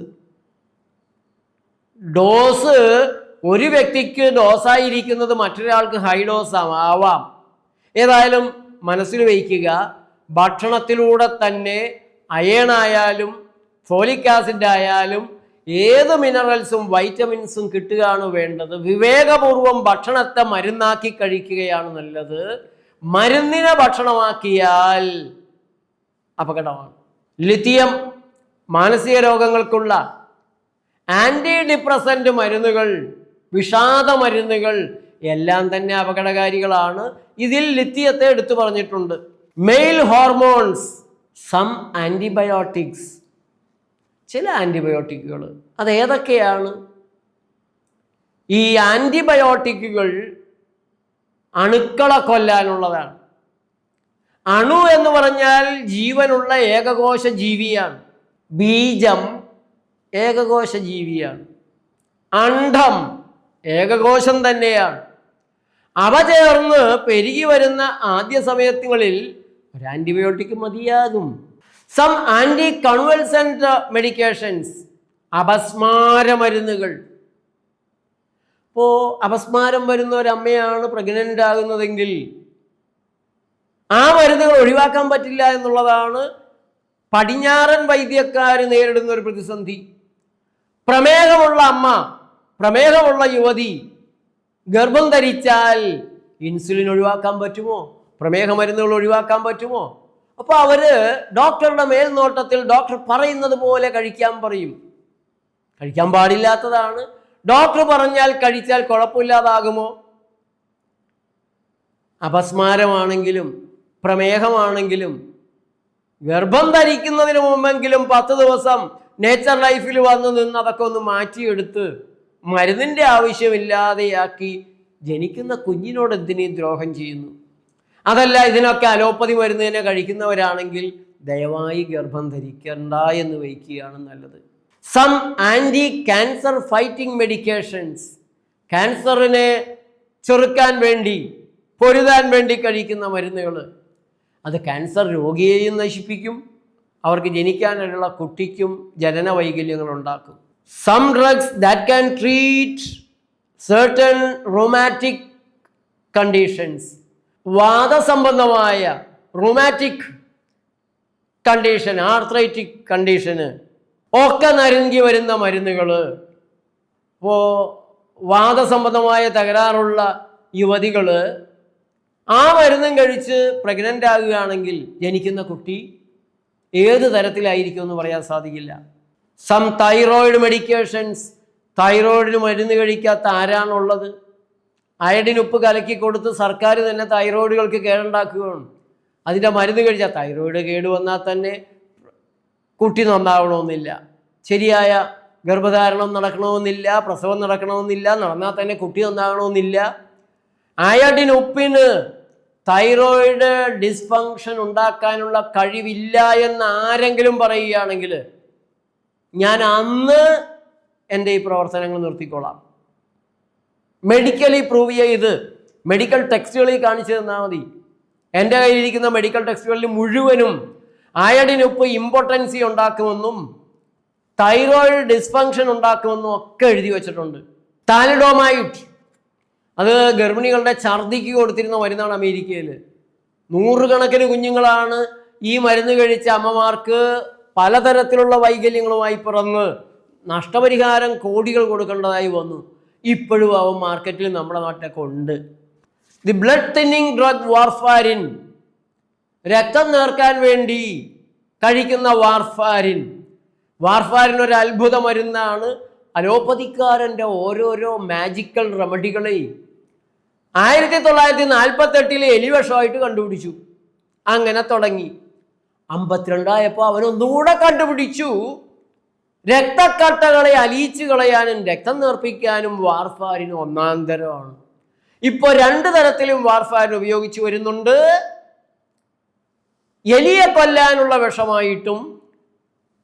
ഡോസ് ഒരു വ്യക്തിക്ക് ഡോസായിരിക്കുന്നത് മറ്റൊരാൾക്ക് ഹൈ ഡോസ് ആവാം. ഏതായാലും മനസ്സിൽ വയ്ക്കുക, ഭക്ഷണത്തിലൂടെ തന്നെ അയേണായാലും ഫോളിക് ആസിഡ് ആയാലും ഏത് മിനറൽസും വൈറ്റമിൻസും കിട്ടുകയാണ് വേണ്ടത്. വിവേകപൂർവം ഭക്ഷണത്തെ മരുന്നാക്കി കഴിക്കുകയാണ് നല്ലത്. മരുന്നിനെ ഭക്ഷണമാക്കിയാൽ അപകടമാണ്. ലിഥിയം മാനസിക രോഗങ്ങൾക്കുള്ള ആൻറ്റി ഡിപ്രസൻ്റ് മരുന്നുകൾ, വിഷാദ മരുന്നുകൾ എല്ലാം തന്നെ അപകടകാരികളാണ്. ഇതിൽ ലിഥിയത്തെ എടുത്തു പറഞ്ഞിട്ടുണ്ട്. മെയിൽ ഹോർമോൺസ്, സം ആൻറ്റിബയോട്ടിക്സ്, ചില ആൻറ്റിബയോട്ടിക്കുകൾ. അത് ഏതൊക്കെയാണ്? ഈ ആൻറ്റിബയോട്ടിക്കുകൾ അണുക്കളെ കൊല്ലാനുള്ളതാണ്. അണു എന്ന് പറഞ്ഞാൽ ജീവനുള്ള ഏകകോശ ജീവിയാണ്. ബീജം ഏകകോശ ജീവിയാണ്. അണ്ഡം ഏകകോശം തന്നെയാണ്. അവ ചേർന്ന് പെരുകി വരുന്ന ആദ്യ സമയങ്ങളിൽ ഒരു ആൻറ്റിബയോട്ടിക് മതിയാകും. സം ആൻറ്റി കൺവൾസൻറ്റ് മെഡിക്കേഷൻസ്, അപസ്മാര മരുന്നുകൾ. ഇപ്പോൾ അപസ്മാരം വരുന്ന ഒരമ്മയാണ് പ്രഗ്നൻ്റ് ആകുന്നതെങ്കിൽ ആ മരുന്നുകൾ ഒഴിവാക്കാൻ പറ്റില്ല എന്നുള്ളതാണ് പടിഞ്ഞാറൻ വൈദ്യക്കാർ നേരിടുന്ന ഒരു പ്രതിസന്ധി. പ്രമേഹമുള്ള അമ്മ, പ്രമേഹമുള്ള യുവതി ഗർഭം ധരിച്ചാൽ ഇൻസുലിൻ ഒഴിവാക്കാൻ പറ്റുമോ? പ്രമേഹ മരുന്നുകൾ ഒഴിവാക്കാൻ പറ്റുമോ? അപ്പോൾ അവര് ഡോക്ടറുടെ മേൽനോട്ടത്തിൽ ഡോക്ടർ പറയുന്നത് പോലെ കഴിക്കാൻ പറയും. കഴിക്കാൻ പാടില്ലാത്തതാണ്. ഡോക്ടർ പറഞ്ഞാൽ കഴിച്ചാൽ കുഴപ്പമില്ലാതാകുമോ? അപസ്മാരമാണെങ്കിലും പ്രമേഹമാണെങ്കിലും ഗർഭം ധരിക്കുന്നതിന് മുമ്പെങ്കിലും 10 ദിവസം നേച്ചർ ലൈഫിൽ വന്ന് നിന്ന് അതൊക്കെ ഒന്ന് മാറ്റിയെടുത്ത് മരുന്നിൻ്റെ ആവശ്യമില്ലാതെയാക്കി ജനിക്കുന്ന കുഞ്ഞിനോട് എന്തിനേയും ദ്രോഹം ചെയ്യുന്നു. അതല്ല, ഇതിനൊക്കെ അലോപ്പതി മരുന്നിനെ കഴിക്കുന്നവരാണെങ്കിൽ ദയവായി ഗർഭം ധരിക്കണ്ട എന്ന് വയ്ക്കുകയാണ് നല്ലത്. Some anti cancer fighting medications, ക്യാൻസറിനെ ചെറുക്കാൻ വേണ്ടി, പൊരുതാൻ വേണ്ടി കഴിക്കുന്ന മരുന്നുകൾ. അത് ക്യാൻസർ രോഗിയെയും നശിപ്പിക്കും, അവർക്ക് ജനിക്കാനുള്ള കുട്ടിക്കും ജനന വൈകല്യങ്ങൾ ഉണ്ടാക്കും. Some drugs that can treat certain rheumatic conditions, വാദസംബന്ധമായ റൊമാറ്റിക് കണ്ടീഷൻ, ആർത്രൈറ്റിക് കണ്ടീഷന് ഒക്കെ നൽകി വരുന്ന മരുന്നുകൾ. ഇപ്പോൾ വാദസംബന്ധമായ തകരാറുള്ള യുവതികൾ ആ മരുന്നും കഴിച്ച് പ്രഗ്നൻ്റ് ആകുകയാണെങ്കിൽ ജനിക്കുന്ന കുട്ടി ഏത് തരത്തിലായിരിക്കും എന്ന് പറയാൻ സാധിക്കില്ല. സം തൈറോയിഡ് മെഡിക്കേഷൻസ്, തൈറോയിഡിന് മരുന്ന് കഴിക്കാത്ത ആരാണുള്ളത്? അയഡിൻ ഉപ്പ് കലക്കി കൊടുത്ത് സർക്കാർ തന്നെ തൈറോയിഡുകൾക്ക് കേടുണ്ടാക്കുകയാണ്. അതിൻ്റെ മരുന്ന് കഴിച്ചാൽ തൈറോയിഡ് കേട് വന്നാൽ തന്നെ കുട്ടി നന്നാവണമെന്നില്ല, ശരിയായ ഗർഭധാരണം നടക്കണമെന്നില്ല, പ്രസവം നടക്കണമെന്നില്ല, നടന്നാൽ തന്നെ കുട്ടി നന്നാകണമെന്നില്ല. അയഡിൻ ഉപ്പിന് തൈറോയിഡ് ഡിസ്ഫങ്ഷൻ ഉണ്ടാക്കാനുള്ള കഴിവില്ല എന്ന് ആരെങ്കിലും പറയുകയാണെങ്കിൽ ഞാൻ അന്ന് എൻ്റെ ഈ പ്രവർത്തനങ്ങൾ നിർത്തിക്കോളാം. മെഡിക്കലി പ്രൂവ് ചെയ്ത് മെഡിക്കൽ ടെക്സ്റ്റുകളിൽ കാണിച്ചു തന്നാൽ മതി. എൻ്റെ കയ്യിലിരിക്കുന്ന മെഡിക്കൽ ടെക്സ്റ്റുകളിൽ മുഴുവനും അയഡിൻ ഉപ്പ് ഇമ്പോർട്ടൻസി ഉണ്ടാക്കുമെന്നും തൈറോയിഡ് ഡിസ്ഫങ്ഷൻ ഉണ്ടാക്കുമെന്നും ഒക്കെ എഴുതി വച്ചിട്ടുണ്ട്. താലിഡോമൈഡ്, അത് ഗർഭിണികളുടെ ഛർദിക്ക് കൊടുത്തിരുന്ന മരുന്നാണ് അമേരിക്കയിൽ. 100 കണക്കിന് കുഞ്ഞുങ്ങളാണ് ഈ മരുന്ന് കഴിച്ച അമ്മമാർക്ക് പലതരത്തിലുള്ള വൈകല്യങ്ങളുമായി പിറന്ന് നഷ്ടപരിഹാരം കോടികൾ കൊടുക്കേണ്ടതായി വന്നു. ഇപ്പോഴും അവ മാർക്കറ്റിൽ നമ്മുടെ നാട്ടിലൊക്കെ ഉണ്ട്. The blood thinning drug warfarin, രക്തം നേർക്കാൻ വേണ്ടി കഴിക്കുന്ന വാർഫാരിൻ. വാർഫാരിൻ ഒരു അത്ഭുത മരുന്നാണ്. അലോപ്പതിക്കാരൻ്റെ ഓരോരോ മാജിക്കൽ റെമഡികളെ 1948 എലിവിഷമായിട്ട് കണ്ടുപിടിച്ചു. അങ്ങനെ തുടങ്ങി 52 ആയപ്പോൾ അവനൊന്നുകൂടെ കണ്ടുപിടിച്ചു. രക്തക്കട്ടകളെ അലിയിച്ചു കളയാനും രക്തം നേർപ്പിക്കാനും വാർഫാരിൻ ഒന്നാം തരമാണ്. ഇപ്പോൾ 2 തരത്തിലും വാർഫാരിൻ ഉപയോഗിച്ചു വരുന്നുണ്ട്. എലിയെ കൊല്ലാനുള്ള വിഷമായിട്ടും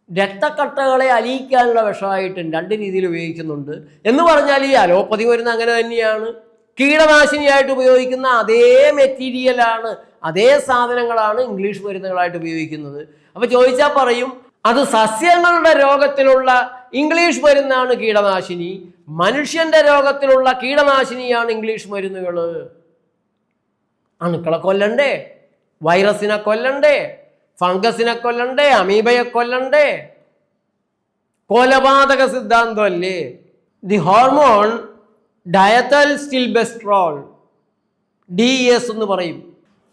രക്തക്കട്ടകളെ അലിയിക്കാനുള്ള വിഷമായിട്ടും 2 രീതിയിൽ ഉപയോഗിക്കുന്നുണ്ട്. എന്ന് പറഞ്ഞാൽ ഈ അലോപ്പതി മരുന്ന് അങ്ങനെ തന്നെയാണ്. കീടനാശിനിയായിട്ട് ഉപയോഗിക്കുന്ന അതേ മെറ്റീരിയലാണ് അതേ സാധനങ്ങളാണ് ഇംഗ്ലീഷ് മരുന്നുകളായിട്ട് ഉപയോഗിക്കുന്നത്. അപ്പൊ ചോദിച്ചാൽ പറയും അത് സസ്യങ്ങളുടെ രോഗത്തിലുള്ള ഇംഗ്ലീഷ് മരുന്നാണ് കീടനാശിനി, മനുഷ്യന്റെ രോഗത്തിലുള്ള കീടനാശിനിയാണ് ഇംഗ്ലീഷ് മരുന്നുകൾ. അണുക്കളെ കൊല്ലണ്ടേ, വൈറസിനെ കൊല്ലണ്ടേ, ഫംഗസിനെ കൊല്ലണ്ടേ, അമീബയെ കൊല്ലണ്ടേ? കൊലപാതക സിദ്ധാന്തമല്ലേ? ദി ഹോർമോൺ ഡയത്തൽ സ്റ്റിൽബെസ്ട്രോൾ, DES എന്ന് പറയും.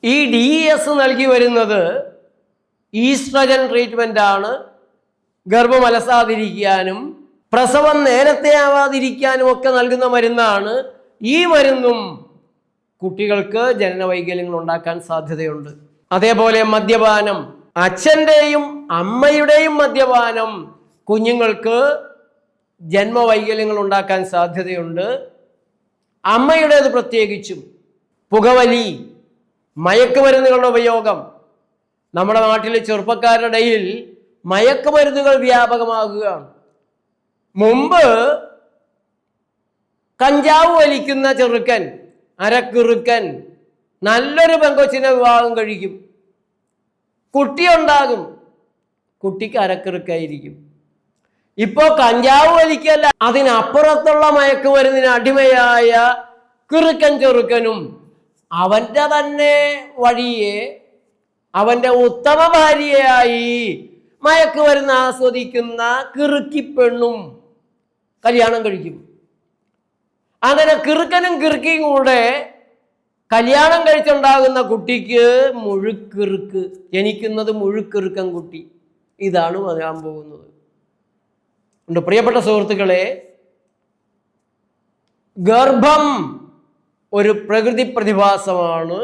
ഈ DES നൽകി വരുന്നത് ഈസ്ട്രജൻ ട്രീറ്റ്മെന്റ് ആണ്. ഗർഭം അലസാതിരിക്കാനും പ്രസവം നേരത്തെ ആവാതിരിക്കാനും ഒക്കെ നൽകുന്ന മരുന്നാണ്. ഈ മരുന്നും കുട്ടികൾക്ക് ജനന വൈകല്യങ്ങൾ ഉണ്ടാക്കാൻ സാധ്യതയുണ്ട്. അതേപോലെ മദ്യപാനം, അച്ഛൻ്റെയും അമ്മയുടെയും മദ്യപാനം കുഞ്ഞുങ്ങൾക്ക് ജന്മവൈകല്യങ്ങൾ ഉണ്ടാക്കാൻ സാധ്യതയുണ്ട്. അമ്മയുടേത് പ്രത്യേകിച്ചും. പുകവലി, മയക്കുമരുന്നുകളുടെ ഉപയോഗം, നമ്മുടെ നാട്ടിലെ ചെറുപ്പക്കാരുടെ ഇടയിൽ മയക്കുമരുന്നുകൾ വ്യാപകമാകുകയാണ്. മുമ്പ് കഞ്ചാവ് വലിക്കുന്ന ചെറുക്കൻ, അരക്കിറുക്കൻ നല്ലൊരു പെങ്കൊച്ചിനെ വിവാഹം കഴിക്കും, കുട്ടിയുണ്ടാകും, കുട്ടിക്ക് അരക്കിറുക്കായിരിക്കും. ഇപ്പോ കഞ്ചാവ് വലിക്കല്ല, അതിനപ്പുറത്തുള്ള മയക്കുമരുന്നിന് അടിമയായ കിറുക്കൻ ചെറുക്കനും അവന്റെ തന്നെ വഴിയെ അവന്റെ ഉത്തമ ഭാര്യയായി മയക്കുമരുന്ന് ആസ്വദിക്കുന്ന കിറുക്കി പെണ്ണും കല്യാണം കഴിക്കും. അങ്ങനെ കിറുക്കനും കിറുക്കിയും കൂടെ കല്യാണം കഴിച്ചുണ്ടാകുന്ന കുട്ടിക്ക് മുഴുക്കിറുക്ക്, ജനിക്കുന്നത് മുഴുക്കിറുക്കൻ കുട്ടി. ഇതാണ് വരാൻ പോകുന്നത്. പ്രിയപ്പെട്ട സുഹൃത്തുക്കളെ, ഗർഭം ഒരു പ്രകൃതി പ്രതിഭാസമാണ്.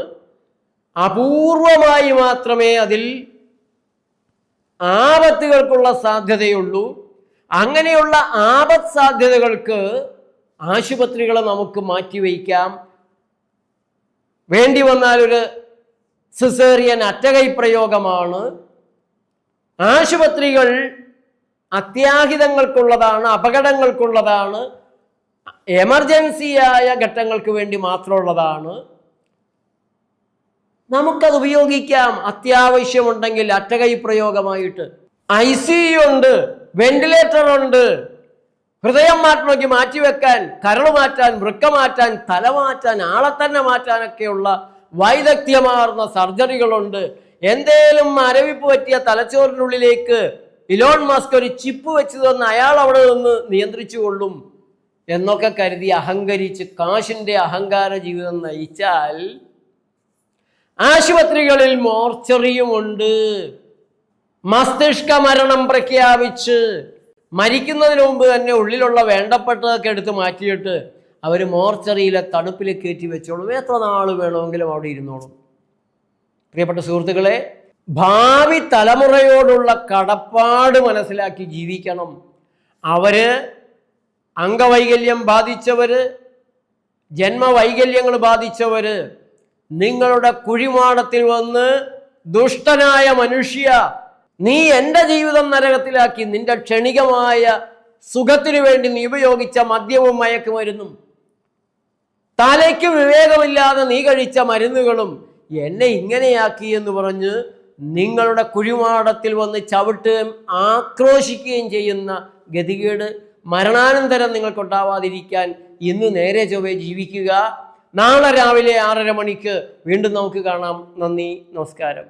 അപൂർവമായി മാത്രമേ അതിൽ ആപത്തുകൾക്കുള്ള സാധ്യതയുള്ളൂ. അങ്ങനെയുള്ള ആപത്ത് സാധ്യതകൾക്ക് ആശുപത്രികളെ നമുക്ക് മാറ്റിവയ്ക്കാം. വേണ്ടി വന്നാൽ ഒരു സിസേറിയൻ അറ്റകൈ പ്രയോഗമാണ്. ആശുപത്രികൾ അത്യാഹിതങ്ങൾക്കുള്ളതാണ്, അപകടങ്ങൾക്കുള്ളതാണ്, എമർജൻസിയായ ഘട്ടങ്ങൾക്ക് വേണ്ടി മാത്രമുള്ളതാണ്. നമുക്കത് ഉപയോഗിക്കാം അത്യാവശ്യമുണ്ടെങ്കിൽ അറ്റകൈ പ്രയോഗമായിട്ട്. ICU ഉണ്ട്, വെന്റിലേറ്റർ ഉണ്ട്, ഹൃദയം മാറ്റിവെക്കാൻ, കരൾ മാറ്റാൻ, വൃക്ക മാറ്റാൻ, തല മാറ്റാൻ, ആളെ തന്നെ മാറ്റാനൊക്കെയുള്ള വൈദഗ്ധ്യമാർന്ന സർജറികളുണ്ട്. എന്തേലും മരവിപ്പ് പറ്റിയ തലച്ചോറിനുള്ളിലേക്ക് ഇലോൺ മസ്ക് ഒരു ചിപ്പ് വെച്ച് തന്ന് അയാൾ അവിടെ നിന്ന് നിയന്ത്രിച്ചു കൊള്ളും എന്നൊക്കെ കരുതി അഹങ്കരിച്ച് കാശിന്റെ അഹങ്കാര ജീവിതം നയിച്ചാൽ ആശുപത്രികളിൽ മോർച്ചറിയുമുണ്ട്. മസ്തിഷ്ക മരണം പ്രഖ്യാപിച്ച് മരിക്കുന്നതിന് മുമ്പ് തന്നെ ഉള്ളിലുള്ള വേണ്ടപ്പെട്ടതൊക്കെ എടുത്ത് മാറ്റിയിട്ട് അവർ മോർച്ചറിയിലെ തണുപ്പിൽ കയറ്റി വെച്ചോളും. എത്ര നാൾ വേണമെങ്കിലും അവിടെ ഇരുന്നോളും. പ്രിയപ്പെട്ട സുഹൃത്തുക്കളെ, ഭാവി തലമുറയോടുള്ള കടപ്പാട് മനസ്സിലാക്കി ജീവിക്കണം. അവര് അംഗവൈകല്യം ബാധിച്ചവര്, ജന്മവൈകല്യങ്ങൾ ബാധിച്ചവര് നിങ്ങളുടെ കുഴിമാടത്തിൽ വന്ന് ദുഷ്ടനായ മനുഷ്യ, നീ എൻ്റെ ജീവിതം നരകത്തിലാക്കി, നിന്റെ ക്ഷണികമായ സുഖത്തിനു വേണ്ടി നീ ഉപയോഗിച്ച മദ്യവും മയക്കുമരുന്നും, തലയ്ക്ക് വിവേകമില്ലാതെ നീ കഴിച്ച മരുന്നുകളും എന്നെ ഇങ്ങനെയാക്കി എന്ന് പറഞ്ഞ് നിങ്ങളുടെ കുഴിമാടത്തിൽ വന്ന് ചവിട്ടുകയും ആക്രോശിക്കുകയും ചെയ്യുന്ന ഗതികേട് മരണാനന്തരം നിങ്ങൾക്കുണ്ടാവാതിരിക്കാൻ ഇന്ന് നേരെ ചൊവ്വേ ജീവിക്കുക. നാളെ രാവിലെ 6:30 മണിക്ക് വീണ്ടും നമുക്ക് കാണാം. നന്ദി, നമസ്കാരം.